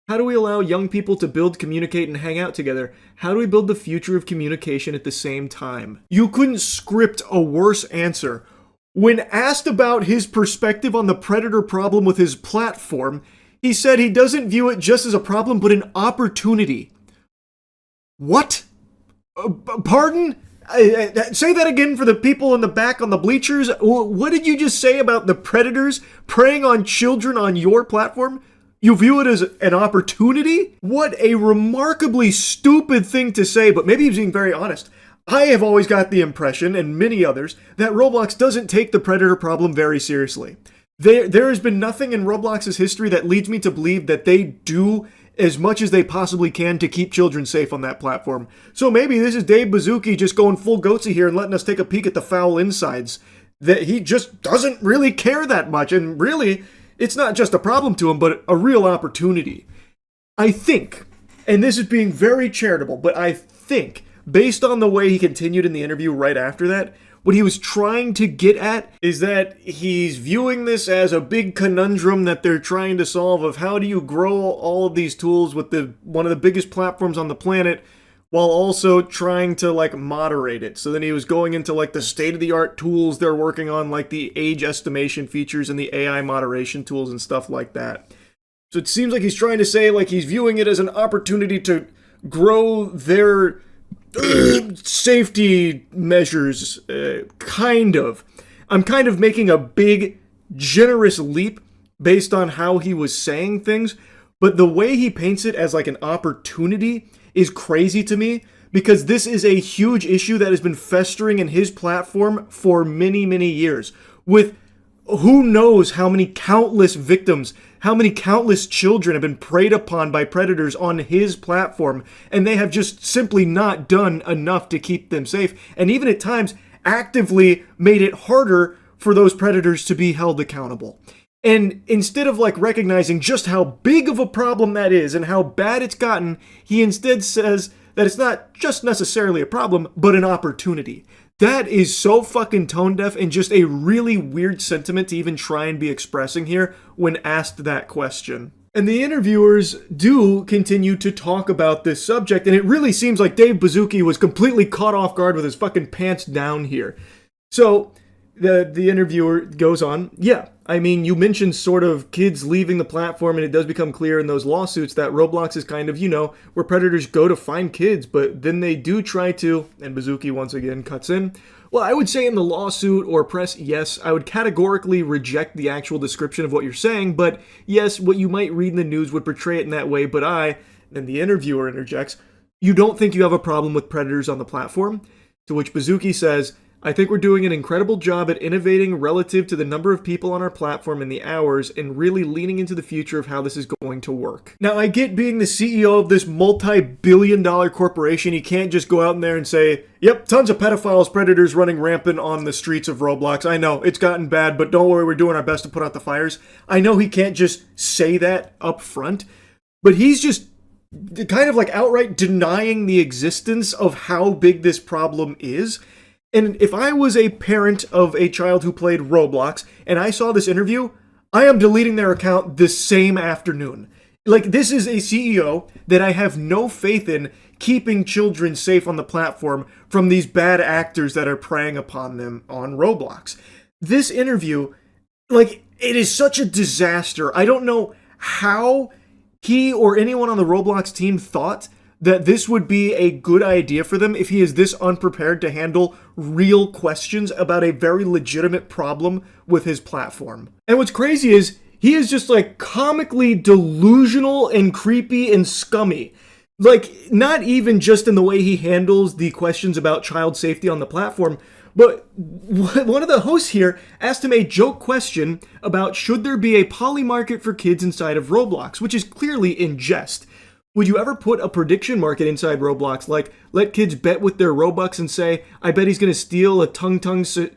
How do we allow young people to build, communicate, and hang out together? How do we build the future of communication at the same time?" You couldn't script a worse answer. When asked about his perspective on the predator problem with his platform, he said he doesn't view it just as a problem, but an opportunity. What? Pardon? Say that again for the people in the back on the bleachers. What did you just say about the predators preying on children on your platform? You view it as an opportunity? What a remarkably stupid thing to say, but maybe he's being very honest. I have always got the impression, and many others, that Roblox doesn't take the predator problem very seriously. There has been nothing in Roblox's history that leads me to believe that they do as much as they possibly can to keep children safe on that platform. So maybe this is Dave Bazooki just going full goatsy here and letting us take a peek at the foul insides. That he just doesn't really care that much, and really, it's not just a problem to him, but a real opportunity. I think, and this is being very charitable, but I think, based on the way he continued in the interview right after that, what he was trying to get at is that he's viewing this as a big conundrum that they're trying to solve of how do you grow all of these tools with one of the biggest platforms on the planet while also trying to like moderate it. So then he was going into like the state-of-the-art tools they're working on, like the age estimation features and the AI moderation tools and stuff like that. So it seems like he's trying to say like he's viewing it as an opportunity to grow their safety measures, kind of. I'm kind of making a big, generous leap based on how he was saying things, but the way he paints it as like an opportunity is crazy to me, because this is a huge issue that has been festering in his platform for many, many years, with who knows how many countless victims, how many countless children have been preyed upon by predators on his platform, and they have just simply not done enough to keep them safe, and even at times actively made it harder for those predators to be held accountable. And instead of like recognizing just how big of a problem that is and how bad it's gotten, he instead says that it's not just necessarily a problem, but an opportunity. That is so fucking tone deaf and just a really weird sentiment to even try and be expressing here when asked that question. And the interviewers do continue to talk about this subject, and it really seems like Dave Bazooki was completely caught off guard with his fucking pants down here. So the interviewer goes on, "Yeah, I mean, you mentioned sort of kids leaving the platform, and it does become clear in those lawsuits that Roblox is kind of, where predators go to find kids, but then they do try to," and Bazooki once again cuts in, "Well, I would say in the lawsuit or press, yes, I would categorically reject the actual description of what you're saying, but yes, what you might read in the news would portray it in that way, but then the interviewer interjects, "You don't think you have a problem with predators on the platform?" To which Bazooki says, I think we're doing an incredible job at innovating relative to the number of people on our platform and the hours and really leaning into the future of how this is going to work. Now, I get being the CEO of this multi-billion-dollar corporation, you can't just go out in there and say, yep, tons of pedophiles, predators running rampant on the streets of Roblox. I know, it's gotten bad, but don't worry, we're doing our best to put out the fires. I know he can't just say that up front, but he's just kind of like outright denying the existence of how big this problem is. And if I was a parent of a child who played Roblox and I saw this interview, I am deleting their account this same afternoon. Like, this is a CEO that I have no faith in keeping children safe on the platform from these bad actors that are preying upon them on Roblox. This interview, like, it is such a disaster. I don't know how he or anyone on the Roblox team thought that this would be a good idea for them if he is this unprepared to handle real questions about a very legitimate problem with his platform. And what's crazy is he is just like comically delusional and creepy and scummy. Like, not even just in the way he handles the questions about child safety on the platform, but one of the hosts here asked him a joke question about should there be a poly market for kids inside of Roblox, which is clearly in jest. Would you ever put a prediction market inside Roblox, like let kids bet with their Robux and say, I bet he's gonna steal a tung sahur?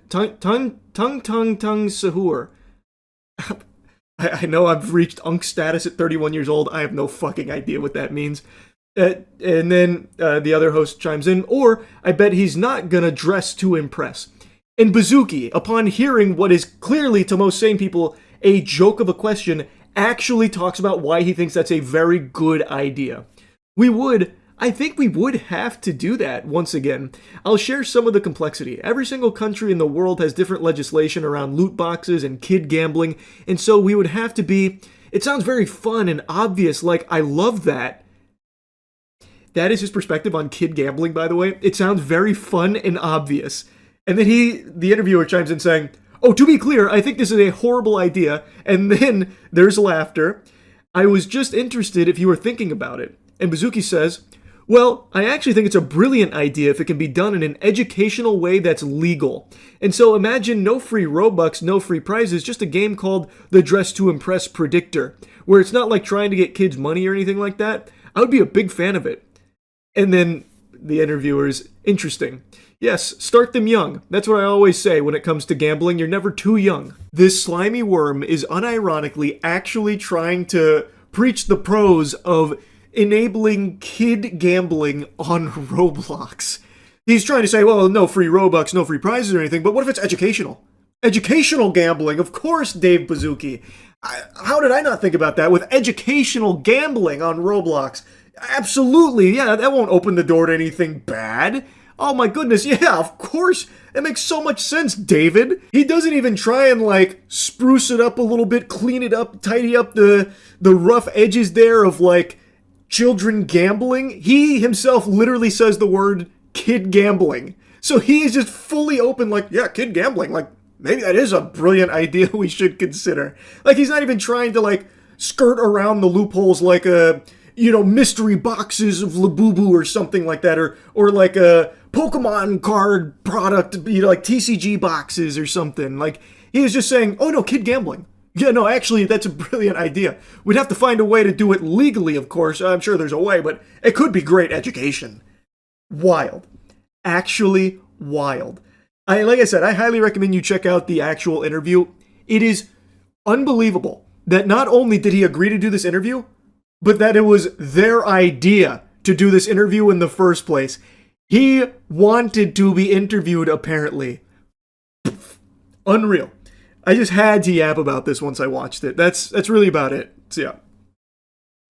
I know I've reached unk status at 31 years old. I have no fucking idea what that means. And then the other host chimes in, or I bet he's not gonna dress to impress. And Bazooki, upon hearing what is clearly to most sane people a joke of a question, actually talks about why he thinks that's a very good idea. I think we would have to do that once again. I'll share some of the complexity. Every single country in the world has different legislation around loot boxes and kid gambling, and so we would have to be, it sounds very fun and obvious, like I love that. That is his perspective on kid gambling, by the way. It sounds very fun and obvious. And then the interviewer chimes in saying, oh, to be clear, I think this is a horrible idea. And then there's laughter. I was just interested if you were thinking about it. And Bazooki says, well, I actually think it's a brilliant idea if it can be done in an educational way that's legal. And so imagine no free Robux, no free prizes, just a game called the Dress to Impress Predictor, where it's not like trying to get kids money or anything like that. I would be a big fan of it. And then the interviewer's interesting. Yes, start them young. That's what I always say when it comes to gambling. You're never too young. This slimy worm is unironically actually trying to preach the pros of enabling kid gambling on Roblox. He's trying to say, well, no free Robux, no free prizes or anything, but what if it's educational? Educational gambling, of course, Dave Bazooki. How did I not think about that with educational gambling on Roblox? Absolutely, yeah, that won't open the door to anything bad. Oh my goodness, yeah, of course. It makes so much sense, David. He doesn't even try and like spruce it up a little bit, clean it up, tidy up the rough edges there of like children gambling. He himself literally says the word kid gambling. So he is just fully open like, yeah, kid gambling, like maybe that is a brilliant idea we should consider. Like he's not even trying to like skirt around the loopholes like a, you know, mystery boxes of Labubu or something like that, or like a Pokemon card product, you know, like TCG boxes or something. Like, he was just saying, oh no, kid gambling. Yeah, no, actually, that's a brilliant idea. We'd have to find a way to do it legally, of course. I'm sure there's a way, but it could be great education. Wild. Actually wild. Like I said, I highly recommend you check out the actual interview. It is unbelievable that not only did he agree to do this interview, but that it was their idea to do this interview in the first place. He wanted to be interviewed, apparently. Unreal. I just had to yap about this once I watched it. That's really about it. So yeah.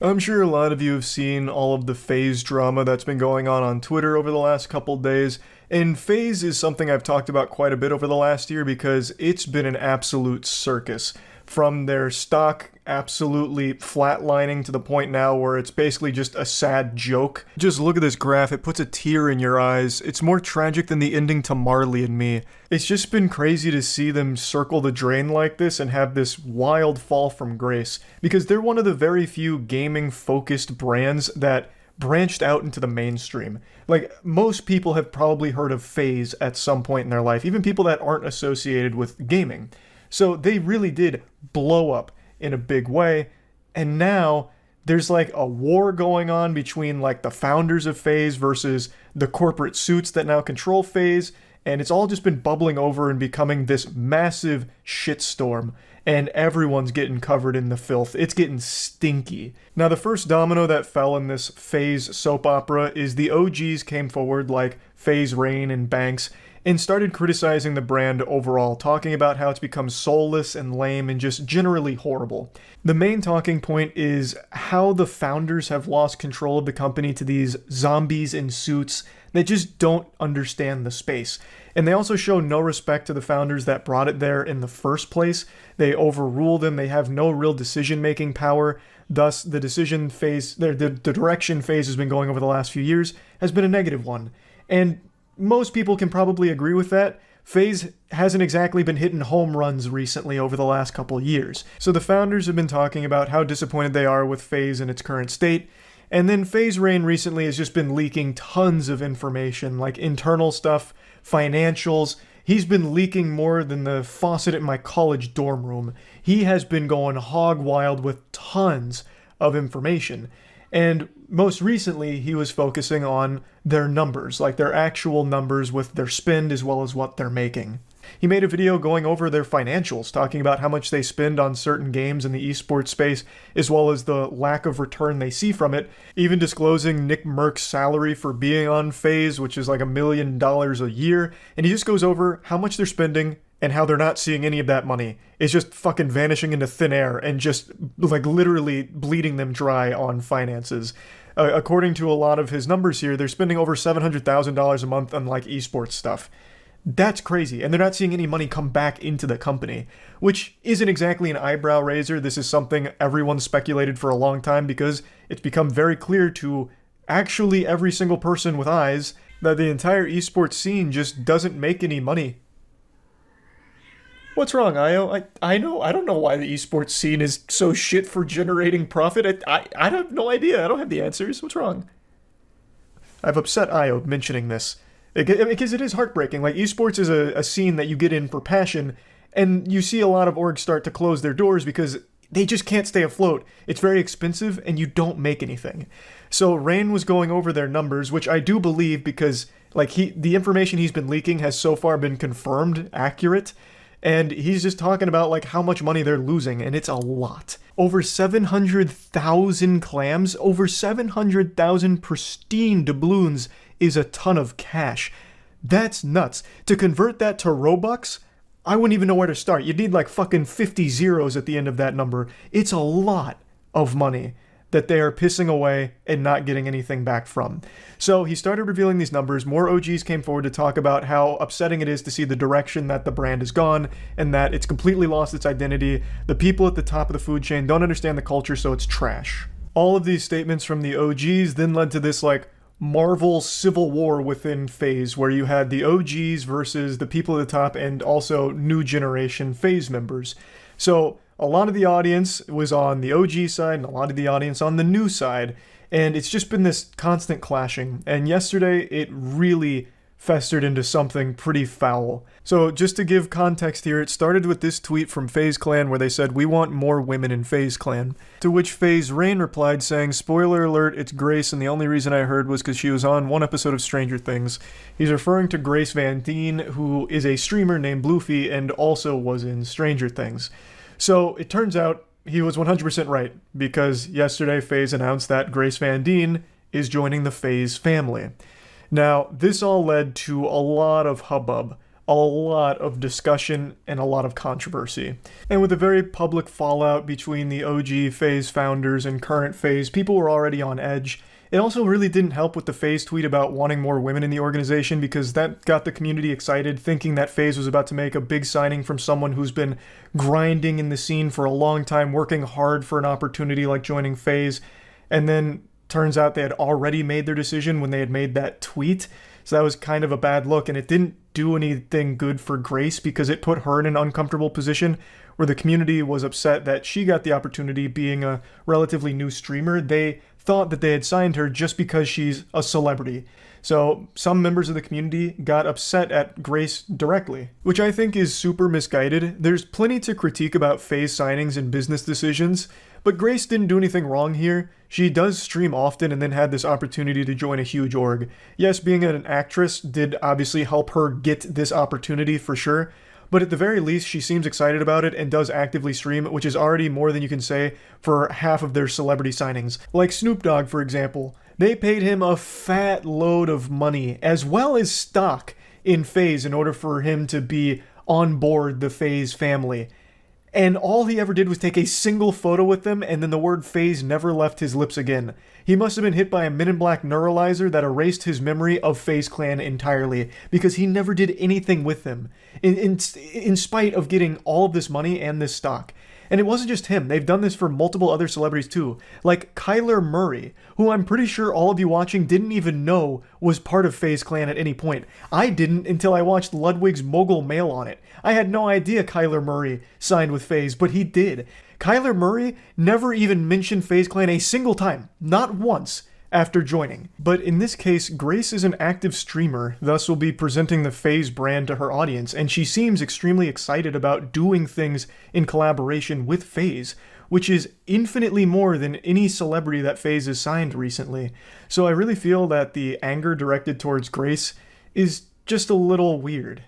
I'm sure a lot of you have seen all of the FaZe drama that's been going on Twitter over the last couple days. And FaZe is something I've talked about quite a bit over the last year because it's been an absolute circus. From their stock absolutely flatlining to the point now where it's basically just a sad joke. Just look at this graph, it puts a tear in your eyes. It's more tragic than the ending to Marley and Me. It's just been crazy to see them circle the drain like this and have this wild fall from grace. Because they're one of the very few gaming-focused brands that branched out into the mainstream. Like, most people have probably heard of FaZe at some point in their life, even people that aren't associated with gaming. So they really did blow up in a big way, and now there's like a war going on between like the founders of FaZe versus the corporate suits that now control FaZe, and it's all just been bubbling over and becoming this massive shitstorm, and everyone's getting covered in the filth. It's getting stinky. Now, the first domino that fell in this FaZe soap opera is the OGs came forward, like FaZe Rain and Banks, and started criticizing the brand overall, talking about how it's become soulless and lame and just generally horrible. The main talking point is how the founders have lost control of the company to these zombies in suits that just don't understand the space. And they also show no respect to the founders that brought it there in the first place. They overrule them, they have no real decision-making power. Thus, the decision phase, the direction FaZe has been going over the last few years has been a negative one. And most people can probably agree with that. FaZe hasn't exactly been hitting home runs recently over the last couple years. So the founders have been talking about how disappointed they are with FaZe in its current state. And then FaZe Rain recently has just been leaking tons of information, like internal stuff, financials. He's been leaking more than the faucet in my college dorm room. He has been going hog wild with tons of information. And most recently, he was focusing on their numbers, like their actual numbers with their spend as well as what they're making. He made a video going over their financials, talking about how much they spend on certain games in the esports space, as well as the lack of return they see from it, even disclosing Nick Merck's salary for being on FaZe, which is like $1 million a year, and he just goes over how much they're spending and how they're not seeing any of that money. It's just fucking vanishing into thin air and just like literally bleeding them dry on finances. According to a lot of his numbers here, they're spending over $700,000 a month on like esports stuff. That's crazy, and they're not seeing any money come back into the company, which isn't exactly an eyebrow raiser. This is something everyone speculated for a long time because it's become very clear to actually every single person with eyes that the entire esports scene just doesn't make any money. What's wrong, Io? I don't know why the esports scene is so shit for generating profit. I have no idea. I don't have the answers. What's wrong? I've upset Io mentioning this. Because it is heartbreaking. Like, esports is a scene that you get in for passion, and you see a lot of orgs start to close their doors because they just can't stay afloat. It's very expensive, and you don't make anything. So Rain was going over their numbers, which I do believe because like the information he's been leaking has so far been confirmed accurate, and he's just talking about like how much money they're losing, and it's a lot. Over 700,000 clams, over 700,000 pristine doubloons is a ton of cash. That's nuts. To convert that to Robux, I wouldn't even know where to start. You'd need like fucking 50 zeros at the end of that number. It's a lot of money that they are pissing away and not getting anything back from. So he started revealing these numbers. More OGs came forward to talk about how upsetting it is to see the direction that the brand has gone and that it's completely lost its identity. The people at the top of the food chain don't understand the culture, so it's trash. All of these statements from the OGs then led to this like Marvel civil war within FaZe, where you had the OGs versus the people at the top and also new generation FaZe members. So a lot of the audience was on the OG side and a lot of the audience on the new side, and it's just been this constant clashing. And yesterday it really festered into something pretty foul. So just to give context here, it started with this tweet from FaZe Clan where they said, "We want more women in FaZe Clan." To which FaZe Rain replied saying, "Spoiler alert, it's Grace, and the only reason I heard was because she was on one episode of Stranger Things." He's referring to Grace Van Dien, who is a streamer named Bluefy and also was in Stranger Things. So it turns out he was 100% right, because yesterday FaZe announced that Grace Van Dien is joining the FaZe family. Now, this all led to a lot of hubbub, a lot of discussion, and a lot of controversy. And with a very public fallout between the OG FaZe founders and current FaZe, people were already on edge. It also really didn't help with the FaZe tweet about wanting more women in the organization, because that got the community excited, thinking that FaZe was about to make a big signing from someone who's been grinding in the scene for a long time, working hard for an opportunity like joining FaZe, and then turns out they had already made their decision when they had made that tweet. So that was kind of a bad look, and it didn't do anything good for Grace because it put her in an uncomfortable position where the community was upset that she got the opportunity being a relatively new streamer. They thought that they had signed her just because she's a celebrity. So some members of the community got upset at Grace directly, which I think is super misguided. There's plenty to critique about FaZe signings and business decisions, but Grace didn't do anything wrong here. She does stream often and then had this opportunity to join a huge org. Yes, being an actress did obviously help her get this opportunity for sure, but at the very least, she seems excited about it and does actively stream, which is already more than you can say for half of their celebrity signings. Like Snoop Dogg, for example. They paid him a fat load of money, as well as stock, in FaZe in order for him to be on board the FaZe family. And all he ever did was take a single photo with them, and then the word FaZe never left his lips again. He must have been hit by a Men in Black neuralizer that erased his memory of FaZe Clan entirely, because he never did anything with them, in spite of getting all of this money and this stock. And it wasn't just him. They've done this for multiple other celebrities too. Like Kyler Murray, who I'm pretty sure all of you watching didn't even know was part of FaZe Clan at any point. I didn't until I watched Ludwig's Mogul Mail on it. I had no idea Kyler Murray signed with FaZe, but he did. Kyler Murray never even mentioned FaZe Clan a single time. Not once. After joining. But in this case, Grace is an active streamer, thus will be presenting the FaZe brand to her audience, and she seems extremely excited about doing things in collaboration with FaZe, which is infinitely more than any celebrity that FaZe has signed recently. So I really feel that the anger directed towards Grace is just a little weird.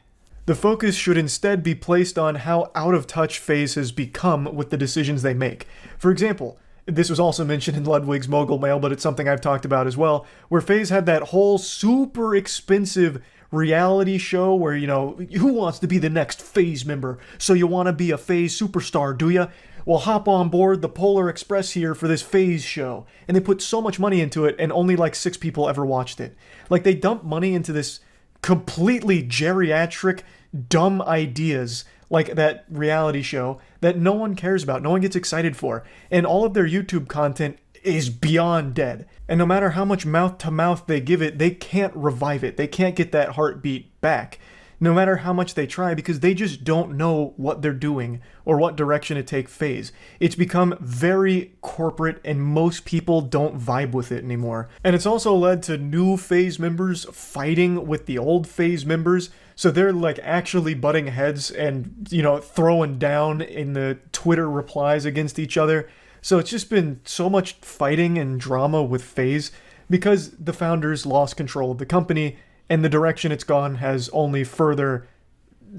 The focus should instead be placed on how out of touch FaZe has become with the decisions they make. For example, this was also mentioned in Ludwig's Mogul Mail, but it's something I've talked about as well, where FaZe had that whole super expensive reality show where, you know, who wants to be the next FaZe member? So you want to be a FaZe superstar, do ya? Well, hop on board the Polar Express here for this FaZe show. And they put so much money into it, and only like 6 people ever watched it. Like, they dumped money into this completely geriatric, dumb ideas like that reality show that no one cares about, no one gets excited for, and all of their YouTube content is beyond dead. And no matter how much mouth-to-mouth they give it, they can't revive it. They can't get that heartbeat back, no matter how much they try, because they just don't know what they're doing or what direction to take FaZe. It's become very corporate, and most people don't vibe with it anymore. And it's also led to new FaZe members fighting with the old FaZe members, so they're like actually butting heads and, you know, throwing down in the Twitter replies against each other. So it's just been so much fighting and drama with FaZe because the founders lost control of the company, and the direction it's gone has only further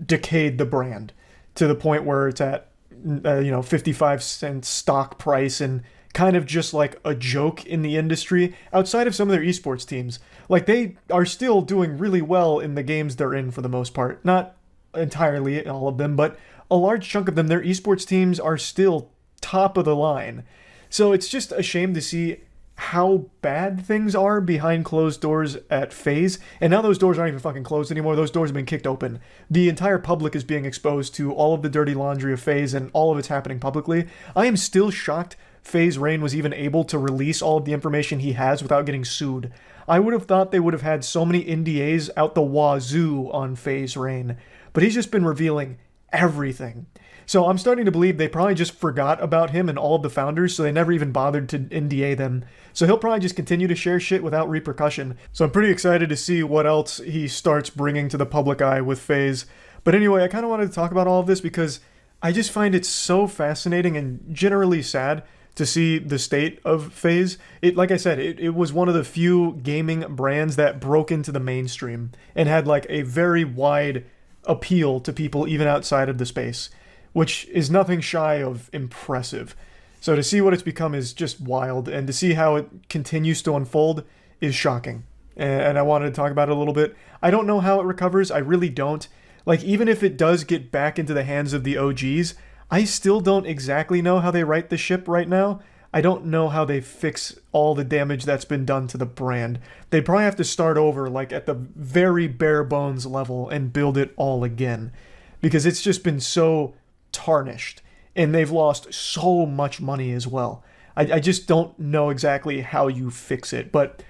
decayed the brand to the point where it's at, 55-cent stock price and kind of just like a joke in the industry outside of some of their esports teams. Like, they are still doing really well in the games they're in for the most part. Not entirely all of them, but a large chunk of them, their esports teams are still top of the line. So it's just a shame to see how bad things are behind closed doors at FaZe. And now those doors aren't even fucking closed anymore. Those doors have been kicked open. The entire public is being exposed to all of the dirty laundry of FaZe, and all of it's happening publicly. I am still shocked FaZe Rain was even able to release all of the information he has without getting sued. I would have thought they would have had so many NDAs out the wazoo on FaZe Rain, but he's just been revealing everything. So I'm starting to believe they probably just forgot about him and all of the founders, so they never even bothered to NDA them. So he'll probably just continue to share shit without repercussion. So I'm pretty excited to see what else he starts bringing to the public eye with FaZe. But anyway, I kind of wanted to talk about all of this because I just find it so fascinating and generally sad to see the state of FaZe. Like I said, it was one of the few gaming brands that broke into the mainstream and had like a very wide appeal to people even outside of the space, which is nothing shy of impressive. So to see what it's become is just wild, and to see how it continues to unfold is shocking. And I wanted to talk about it a little bit. I don't know how it recovers, I really don't. Like, even if it does get back into the hands of the OGs, I still don't exactly know how they right the ship right now. I don't know how they fix all the damage that's been done to the brand. They'd probably have to start over, like at the very bare bones level, and build it all again. Because it's just been so tarnished, and they've lost so much money as well. I just don't know exactly how you fix it. But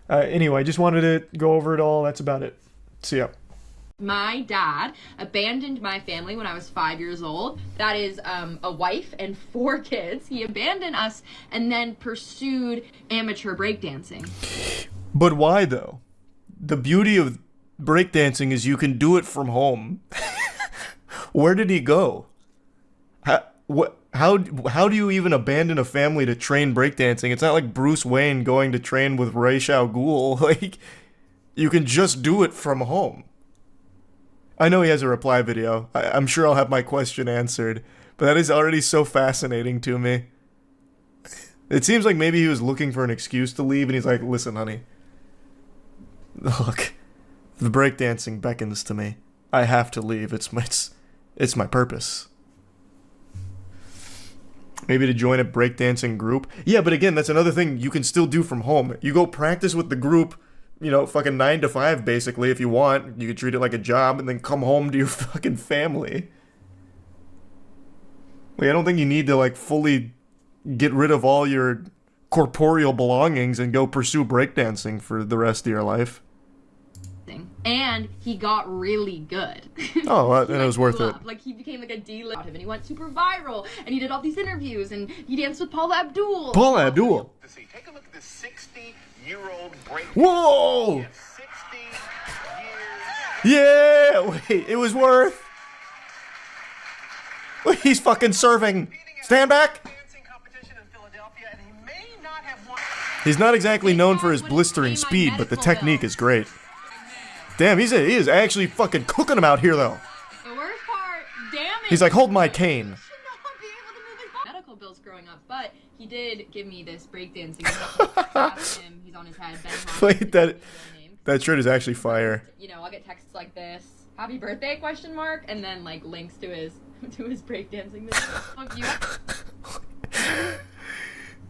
anyway, I just wanted to go over it all. That's about it. See ya. My dad abandoned my family when I was 5 years old. That is a wife and 4 kids. He abandoned us and then pursued amateur breakdancing. But why though? The beauty of breakdancing is you can do it from home. Where did he go? How do you even abandon a family to train breakdancing? It's not like Bruce Wayne going to train with Ra's al Ghul. Like, you can just do it from home. I know he has a reply video. I'm sure I'll have my question answered, but that is already so fascinating to me. It seems like maybe he was looking for an excuse to leave, and he's like, listen, honey. Look, the breakdancing beckons to me. I have to leave. It's my purpose. Maybe to join a breakdancing group. Yeah, but again, that's another thing you can still do from home. You go practice with the group, you know, fucking 9 to 5, basically, if you want. You could treat it like a job and then come home to your fucking family. Like, I don't think you need to, like, fully get rid of all your corporeal belongings and go pursue breakdancing for the rest of your life. And he got really good. Oh, and it was worth it. Like, he became like a D-list, and he went super viral, and he did all these interviews, and he danced with Paula Abdul. Paula Abdul. Take a look at this 60-year-old break. Whoa! 60 years. Yeah! Wait, it was worth. Wait, he's fucking serving. Stand back. He's not exactly known for his blistering speed, but the technique is great. Damn, he is actually fucking cooking him out here, though. The worst part, damn it. He's like, hold my cane. Medical bills growing up, but he did give me this breakdancing. He's on his head. Wait, that shirt is actually fire. You know, I'll get texts like this, "Happy birthday?" ? And then like links to his breakdancing video.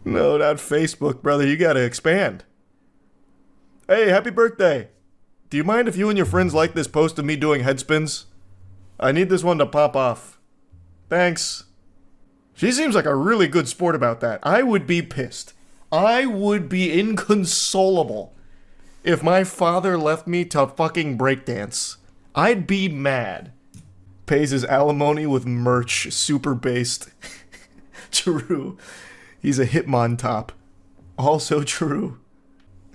No, not Facebook, brother. You gotta expand. Hey, happy birthday. Do you mind if you and your friends like this post of me doing head spins? I need this one to pop off. Thanks. She seems like a really good sport about that. I would be pissed. I would be inconsolable if my father left me to fucking breakdance. I'd be mad. Pays his alimony with merch, super based. True. He's a Hitmon top. Also true.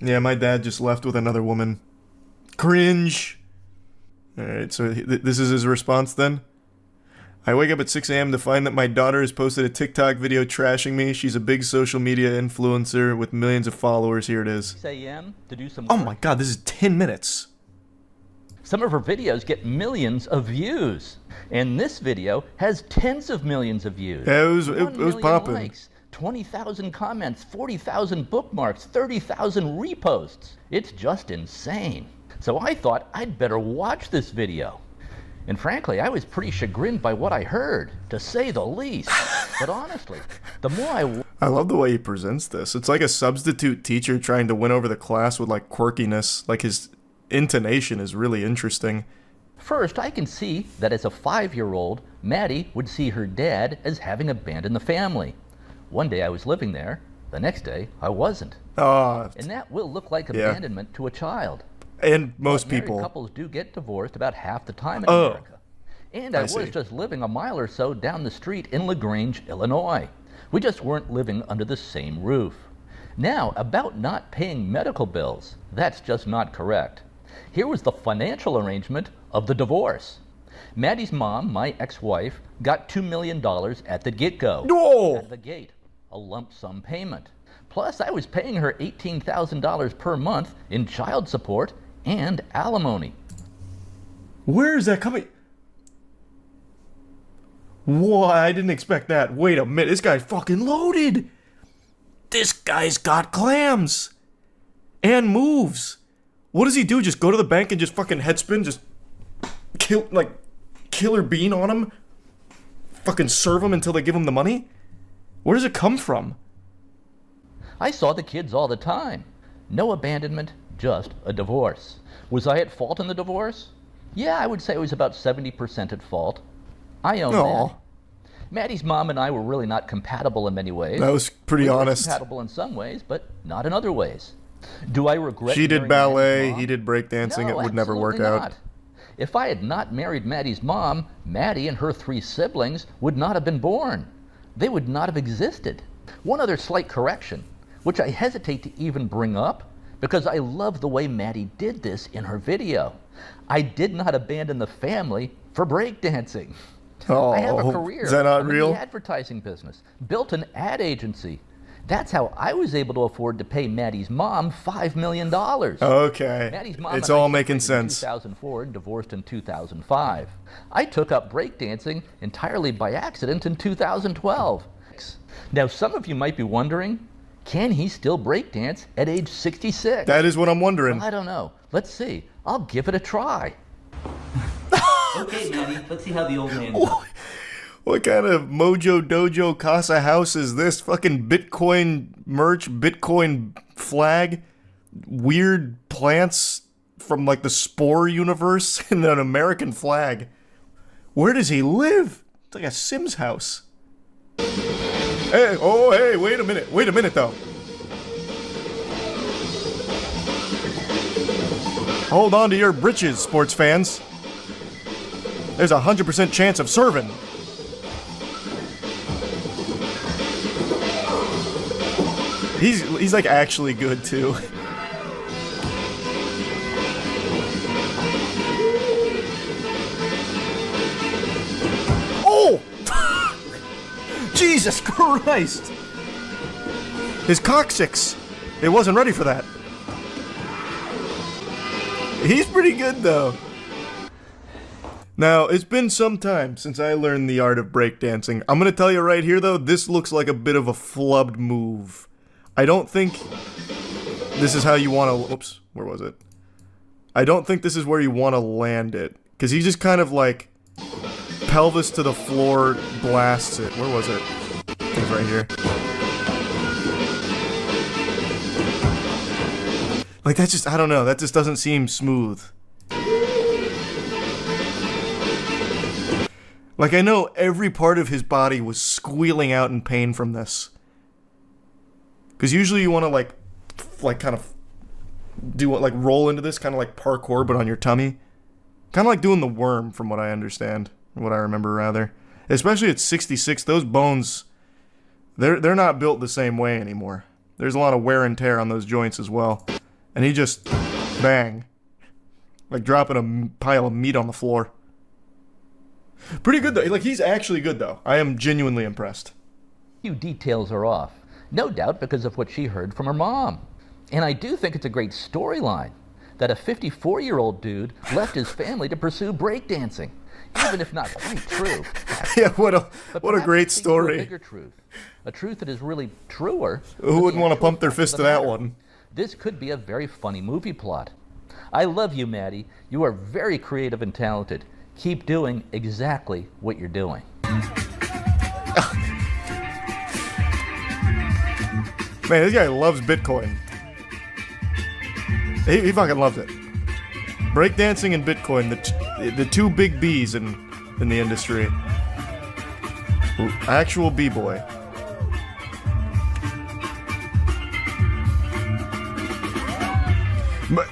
Yeah, my dad just left with another woman. Cringe. Alright, so this is his response then. I wake up at 6 a.m. to find that my daughter has posted a TikTok video trashing me. She's a big social media influencer with millions of followers. Here it is. 6 a.m. to do some work. Oh my god, this is 10 minutes. Some of her videos get millions of views. And this video has tens of millions of views. Yeah, it was popping. Likes, 20,000 comments, 40,000 bookmarks, 30,000 reposts. It's just insane. So I thought I'd better watch this video. And frankly, I was pretty chagrined by what I heard, to say the least. But honestly, the more I love the way he presents this. It's like a substitute teacher trying to win over the class with like quirkiness. Like his intonation is really interesting. First, I can see that as a 5-year-old, Maddie would see her dad as having abandoned the family. One day I was living there, the next day I wasn't. And that will look like abandonment to a child. And most people. Couples do get divorced about half the time in America. And I was just living a mile or so down the street in LaGrange, Illinois. We just weren't living under the same roof. Now, about not paying medical bills, that's just not correct. Here was the financial arrangement of the divorce. Maddie's mom, my ex-wife, got $2 million at the get-go. No! At the gate, a lump sum payment. Plus, I was paying her $18,000 per month in child support and alimony. Where is that coming? Whoa, I didn't expect that. Wait a minute, this guy's fucking loaded. This guy's got clams. And moves. What does he do? Just go to the bank and just fucking headspin? Just killer bean on him? Fucking serve him until they give him the money? Where does it come from? I saw the kids all the time. No abandonment, just a divorce. Was I at fault in the divorce? Yeah, I would say I was about 70% at fault. I own that. Maddie's mom and I were really not compatible in many ways. That was pretty honest. Compatible in some ways, but not in other ways. Do I regret? She did ballet, he did breakdancing. No, it would never work out. If I had not married Maddie's mom, Maddie and her 3 siblings would not have been born. They would not have existed. One other slight correction, which I hesitate to even bring up because I love the way Maddie did this in her video. I did not abandon the family for breakdancing. I have a career is that not real? in the advertising business, built an ad agency. That's how I was able to afford to pay Maddie's mom $5 million. Okay, Maddie's mom it's and I all making separated in sense. 2004 and divorced in 2005. I took up breakdancing entirely by accident in 2012. Now, some of you might be wondering, can he still breakdance at age 66? That is what I'm wondering. Well, I don't know. Let's see. I'll give it a try. Okay, Maddie, let's see how the old man What kind of Mojo Dojo Casa house is this? Fucking Bitcoin merch, Bitcoin flag, weird plants from like the Spore universe, and an American flag. Where does he live? It's like a Sims house. Hey, hey, wait a minute though. Hold on to your britches, sports fans. There's a 100% chance of serving. He's like actually good too. Oh! Jesus Christ! His coccyx. It wasn't ready for that. He's pretty good though. Now, it's been some time since I learned the art of breakdancing. I'm gonna tell you right here though, this looks like a bit of a flubbed move. I don't think this is how you want to... Oops, where was it? I don't think this is where you want to land it. Because he just kind of like... pelvis to the floor blasts it. Where was it? It's right here. Like, that's just... I don't know. That just doesn't seem smooth. Like, I know every part of his body was squealing out in pain from this. Because usually you want to, like, kind of do what, like, roll into this, kind of like parkour, but on your tummy. Kind of like doing the worm, from what I understand. What I remember, rather. Especially at 66, those bones, they're not built the same way anymore. There's a lot of wear and tear on those joints as well. And he just, bang. Like dropping a pile of meat on the floor. Pretty good, though. Like, he's actually good, though. I am genuinely impressed. Few details are off. No doubt because of what she heard from her mom. And I do think it's a great storyline that a 54-year-old dude left his family to pursue breakdancing. Even if not quite true. Yeah, what a great story. A bigger truth. A truth that is really truer. Who wouldn't want to pump their fist to that one? This could be a very funny movie plot. I love you, Maddie. You are very creative and talented. Keep doing exactly what you're doing. Man, this guy loves Bitcoin. He fucking loves it. Breakdancing and Bitcoin, the two big B's in the industry. Actual B-boy. But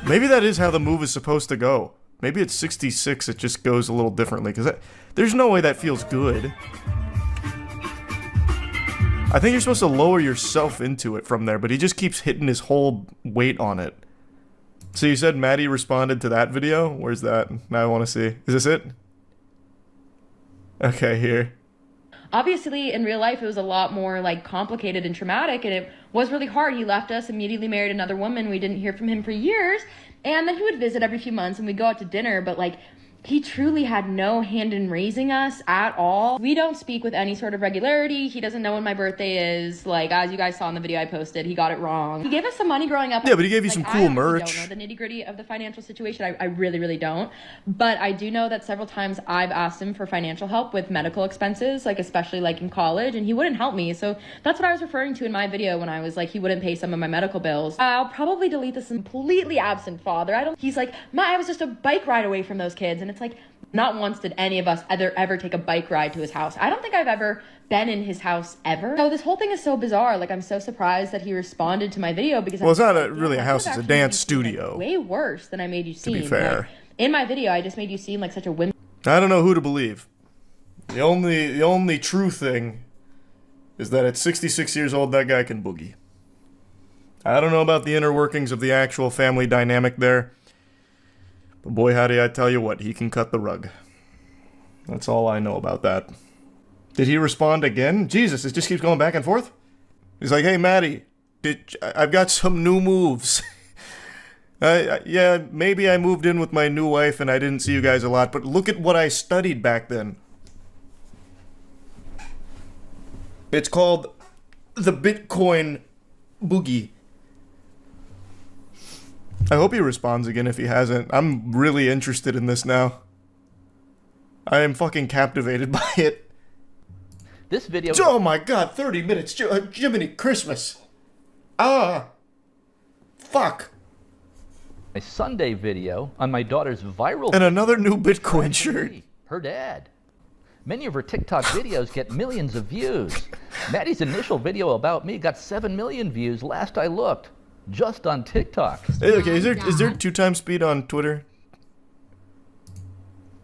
maybe that is how the move is supposed to go. Maybe at 66 it just goes a little differently, because there's no way that feels good. I think you're supposed to lower yourself into it from there, but he just keeps hitting his whole weight on it. So you said Maddie responded to that video? Where's that? Now I want to see. Is this it? Okay, here. Obviously, in real life, it was a lot more, like, complicated and traumatic, and it was really hard. He left us, immediately married another woman. We didn't hear from him for years, and then he would visit every few months, and we'd go out to dinner, but, like, he truly had no hand in raising us at all. We don't speak with any sort of regularity. He doesn't know when my birthday is. Like, as you guys saw in the video I posted, he got it wrong. He gave us some money growing up. Yeah, but he gave you some cool merch. I don't know the nitty-gritty of the financial situation. I really, really don't. But I do know that several times I've asked him for financial help with medical expenses, like especially like in college, and he wouldn't help me. So that's what I was referring to in my video when I was like, he wouldn't pay some of my medical bills. I'll probably delete this completely absent father. He's like, I was just a bike ride away from those kids. And it's like, not once did any of us ever take a bike ride to his house. I don't think I've ever been in his house ever. So this whole thing is so bizarre. Like, I'm so surprised that he responded to my video because well, it's not really a house; it's a dance studio. Way worse than I made you seem. To be fair, like, in my video, I just made you seem like such a wimp. I don't know who to believe. The only true thing is that at 66 years old, that guy can boogie. I don't know about the inner workings of the actual family dynamic there, but boy, howdy, I tell you what, he can cut the rug. That's all I know about that. Did he respond again? Jesus, it just keeps going back and forth. He's like, hey, Maddie, I've got some new moves. Yeah, maybe I moved in with my new wife and I didn't see you guys a lot, but look at what I studied back then. It's called the Bitcoin Boogie. I hope he responds again if he hasn't. I'm really interested in this now. I am fucking captivated by it. This video... Oh my god, 30 minutes. Jiminy Christmas. Fuck. A Sunday video on my daughter's viral... And another new Bitcoin shirt. Her dad. Many of her TikTok videos get millions of views. Maddie's initial video about me got 7 million views last I looked. Just on TikTok. Hey, okay, is there 2x speed on Twitter?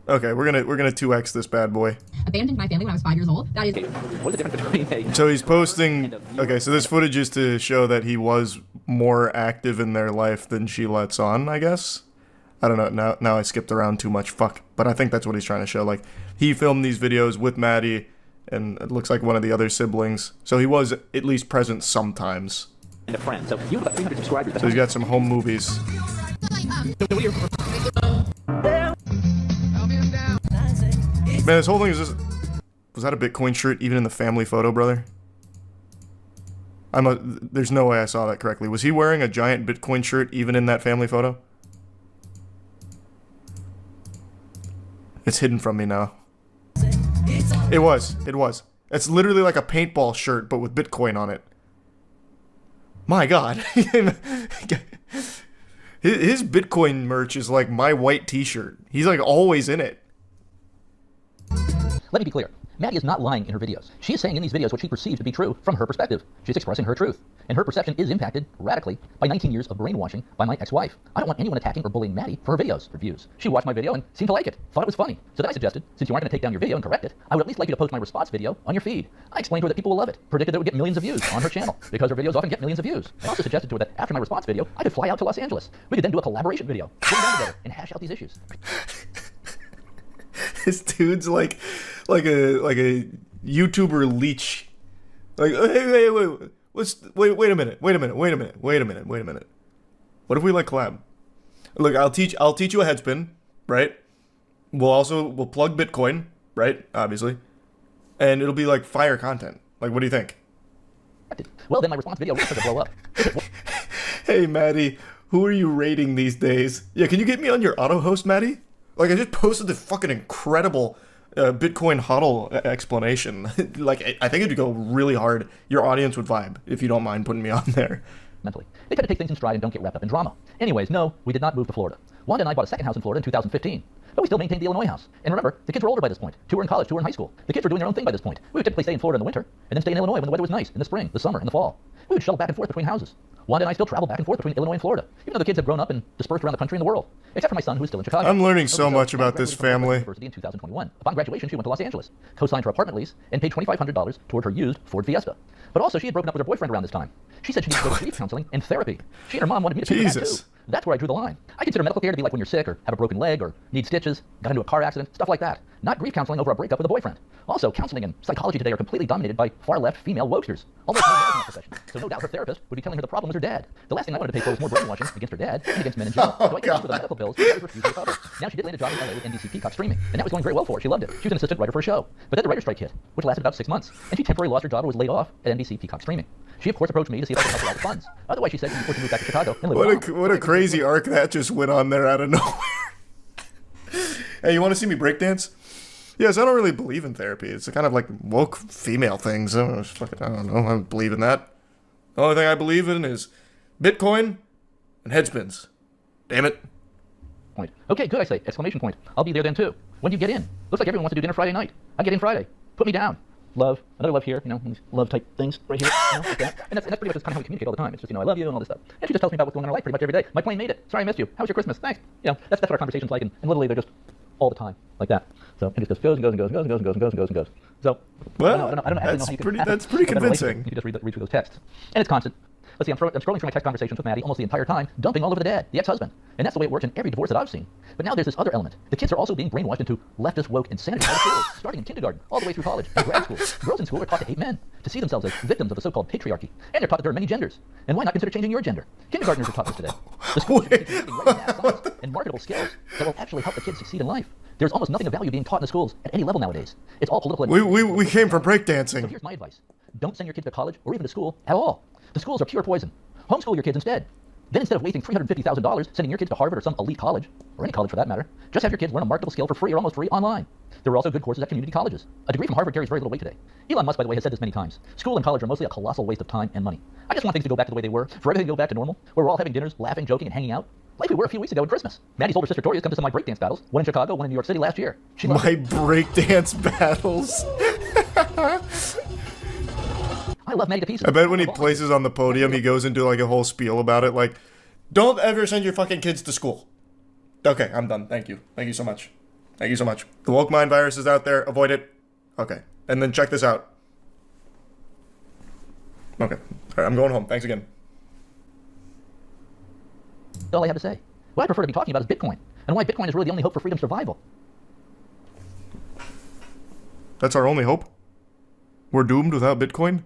Okay, we're gonna 2x this bad boy. Abandoned my family when I was 5 years old. That is. What is the difference between So he's posting. Okay, so this footage is to show that he was more active in their life than she lets on, I guess. I don't know. Now I skipped around too much. Fuck. But I think that's what he's trying to show. Like, he filmed these videos with Maddie, and it looks like one of the other siblings. So he was at least present sometimes. and a friend. So you have about 300 subscribers. So he's got some home movies. Man, this whole thing is just... Was that a Bitcoin shirt even in the family photo, brother? There's no way I saw that correctly. Was he wearing a giant Bitcoin shirt even in that family photo? It's hidden from me now. It was. It's literally like a paintball shirt, but with Bitcoin on it. My God. His Bitcoin merch is like my white t-shirt. He's like always in it. Let me be clear. Maddie is not lying in her videos. She is saying in these videos what she perceives to be true from her perspective. She's expressing her truth. And her perception is impacted radically by 19 years of brainwashing by my ex-wife. I don't want anyone attacking or bullying Maddie for her videos or views. She watched my video and seemed to like it, thought it was funny. So then I suggested, since you aren't going to take down your video and correct it, I would at least like you to post my response video on your feed. I explained to her that people will love it, predicted that it would get millions of views on her channel, because her videos often get millions of views. I also suggested to her that after my response video, I could fly out to Los Angeles. We could then do a collaboration video, sit down together, and hash out these issues. This dude's like a YouTuber leech. Like, hey, wait a minute. What if we like collab? Look, I'll teach you a headspin, right? We'll plug Bitcoin, right? Obviously. And it'll be like fire content. Like, what do you think? Well, then my response video will start to blow up. Hey, Maddie, who are you rating these days? Yeah, can you get me on your auto host, Maddie? Like, I just posted the fucking incredible Bitcoin HODL explanation. Like, I think it'd go really hard. Your audience would vibe, if you don't mind putting me on there. Mentally. They try to take things in stride and don't get wrapped up in drama. Anyways, no, we did not move to Florida. Wanda and I bought a second house in Florida in 2015. But we still maintained the Illinois house. And remember, the kids were older by this point. 2 were in college, 2 were in high school. The kids were doing their own thing by this point. We would typically stay in Florida in the winter, and then stay in Illinois when the weather was nice, in the spring, the summer, and the fall. We would shuttle back and forth between houses. Wanda and I still travel back and forth between Illinois and Florida, even though the kids have grown up and dispersed around the country and the world. Except for my son, who is still in Chicago. I'm learning so much about this family. University in 2021. Upon graduation, she went to Los Angeles, co-signed her apartment lease, and paid $2,500 toward her used Ford Fiesta. But also, she had broken up with her boyfriend around this time. She said she needed to go to grief counseling and therapy. She and her mom wanted me to pay for that too. That's where I drew the line. I consider medical care to be like when you're sick or have a broken leg or need stitches, got into a car accident, stuff like that. Not grief counseling over a breakup with a boyfriend. Also, counseling and psychology today are completely dominated by far-left female wokesters. Although no males in that profession. So no doubt her therapist would be telling her the problem was her dad. The last thing I wanted to pay for was more brainwashing against her dad and against men in general. So I gave her the medical bills and refused to recover. Now she did land a job in LA with NBC Peacock streaming, and that was going very well for her. She loved it. She was an assistant writer for a show. But then the writer's strike hit, which lasted about 6 months, and she temporarily lost her job and was laid off at NBC Peacock streaming. She, of course, approached me to see if I could help her out with funds. Otherwise, she said she was forced to move back to Chicago and live What a crazy arc that just went on there out of nowhere. Hey, you want to see me breakdance? Yes, I don't really believe in therapy. It's kind of like woke female things. I don't know. I don't believe in that. The only thing I believe in is Bitcoin and headspins. Damn it. point. Okay, good, I say, exclamation point. I'll be there then too. When do you get in? Looks like everyone wants to do dinner Friday night. I get in Friday. Put me down. Love, another love here, you know, these love type things right here, you know, like that. And that's pretty much just kind of how we communicate all the time. It's just, you know, I love you and all this stuff. And she just tells me about what's going on in her life pretty much every day. My plane made it. Sorry I missed you. How was your Christmas? Thanks. You know, that's what our conversation's like, and literally they're just all the time, like that. So it just goes and goes and goes and goes and goes and goes and goes and goes and goes. So, well, I don't actually know how you can that's pretty convincing. You can just read through those texts. And it's constant. Let's see, I'm scrolling through my text conversations with Maddie almost the entire time, dumping all over the dad, the ex-husband. And that's the way it works in every divorce that I've seen. But now there's this other element. The kids are also being brainwashed into leftist woke insanity out of school, starting in kindergarten, all the way through college and grad school. Girls in school are taught to hate men, to see themselves as victims of the so-called patriarchy. And they're taught that there are many genders. And why not consider changing your gender? Kindergartners are taught this today. The schools are teaching math, science, and marketable skills that will actually help the kids succeed in life. There's almost nothing of value being taught in the schools at any level nowadays. It's all political. We came from breakdancing. So here's my advice. Don't send your kids to college or even to school at all. The schools are pure poison. Homeschool your kids instead. Then instead of wasting $350,000 sending your kids to Harvard or some elite college, or any college for that matter, just have your kids learn a marketable skill for free or almost free online. There are also good courses at community colleges. A degree from Harvard carries very little weight today. Elon Musk, by the way, has said this many times. School and college are mostly a colossal waste of time and money. I just want things to go back to the way they were, for everything to go back to normal, where we're all having dinners, laughing, joking, and hanging out. Like we were a few weeks ago at Christmas. Maddie's older sister Toria's come to some of my breakdance battles, one in Chicago, one in New York City last year. My breakdance battles. I love Maddie to pieces. I bet when he places on the podium, he goes into like a whole spiel about it, like, don't ever send your fucking kids to school. Okay, I'm done. Thank you. Thank you so much. Thank you so much. The woke mind virus is out there. Avoid it. Okay. And then check this out. Okay. All right, I'm going home. Thanks again. All I have to say. What I prefer to be talking about is Bitcoin, and why Bitcoin is really the only hope for freedom survival. That's our only hope? We're doomed without Bitcoin?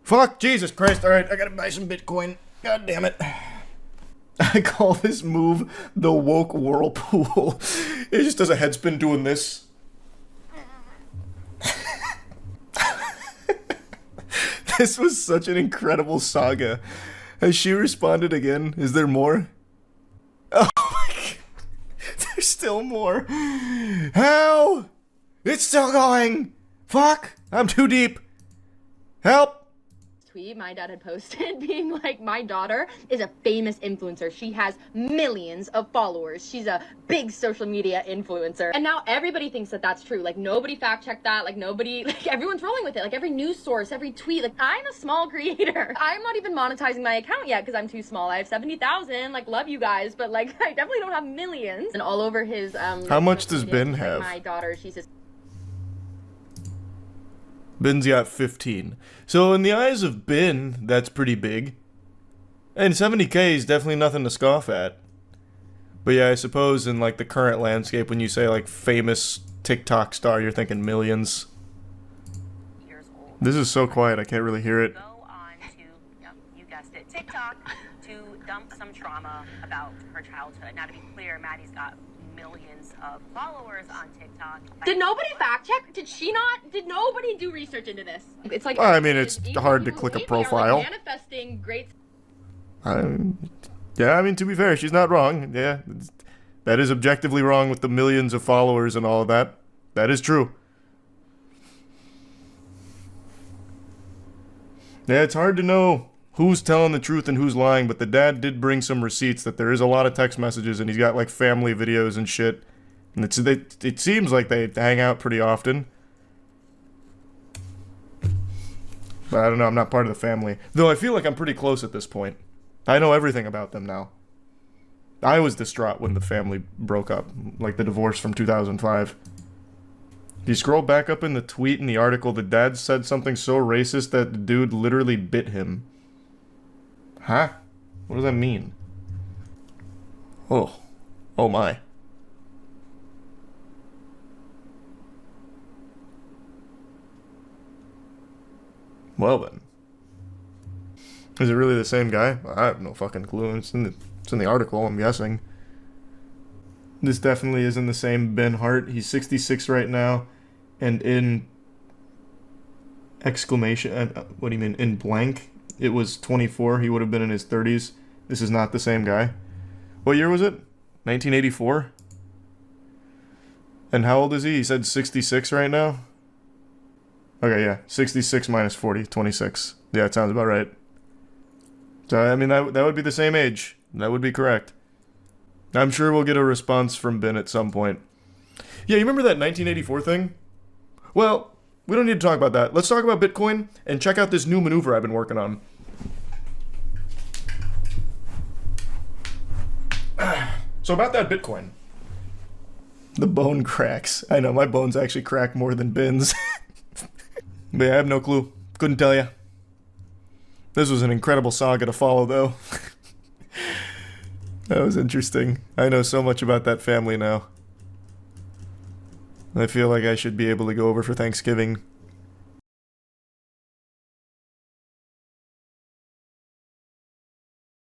Fuck, Jesus Christ. All right, I gotta buy some Bitcoin. God damn it. I call this move the woke whirlpool. It just does a headspin doing this. This was such an incredible saga. Has she responded again? Is there more? Oh my god. There's still more. How? It's still going. Fuck. I'm too deep. Help. Tweet my dad had posted being like, my daughter is a famous influencer. She has millions of followers. She's a big social media influencer. And now everybody thinks that that's true. Like, nobody fact checked that. Like, nobody, like, everyone's rolling with it. Like, every news source, every tweet. Like, I'm a small creator. I'm not even monetizing my account yet because I'm too small. I have 70,000. Like, love you guys, but like, I definitely don't have millions. And all over his How much does Ben have? My daughter, she's just Ben's got 15. So in the eyes of Ben, that's pretty big. And 70k is definitely nothing to scoff at. But yeah, I suppose in like the current landscape, when you say like famous TikTok star, you're thinking millions. This is so quiet, I can't really hear it. Go on to, you guessed it, TikTok to dump some trauma about her childhood. Now to be clear, Maddie's got millions of followers on TikTok. Did nobody fact check? Did she not? Did nobody do research into this? It's like, I mean, it's hard to click a profile. Like manifesting great. Yeah, I mean, to be fair, she's not wrong. Yeah, that is objectively wrong with the millions of followers and all of that. That is true. Yeah, it's hard to know who's telling the truth and who's lying, but the dad did bring some receipts that there is a lot of text messages, and he's got like family videos and shit. And it seems like they hang out pretty often. But I don't know, I'm not part of the family. Though I feel like I'm pretty close at this point. I know everything about them now. I was distraught when the family broke up, like the divorce from 2005. If you scroll back up in the tweet in the article, the dad said something so racist that the dude literally bit him. Huh? What does that mean? Oh. Oh my. Well then. Is it really the same guy? I have no fucking clue. It's in the article, I'm guessing. This definitely isn't the same Ben Hart. He's 66 right now. And in exclamation... what do you mean? In blank, it was 24. He would have been in his 30s. This is not the same guy. What year was it? 1984? And how old is he? He said 66 right now? Okay, yeah. 66 minus 40, 26. Yeah, it sounds about right. So, I mean, that would be the same age. That would be correct. I'm sure we'll get a response from Ben at some point. Yeah, you remember that 1984 thing? Well, we don't need to talk about that. Let's talk about Bitcoin and check out this new maneuver I've been working on. So about that Bitcoin. The bone cracks. I know, my bones actually crack more than Ben's. But yeah, I have no clue. Couldn't tell you. This was an incredible saga to follow, though. That was interesting. I know so much about that family now. I feel like I should be able to go over for Thanksgiving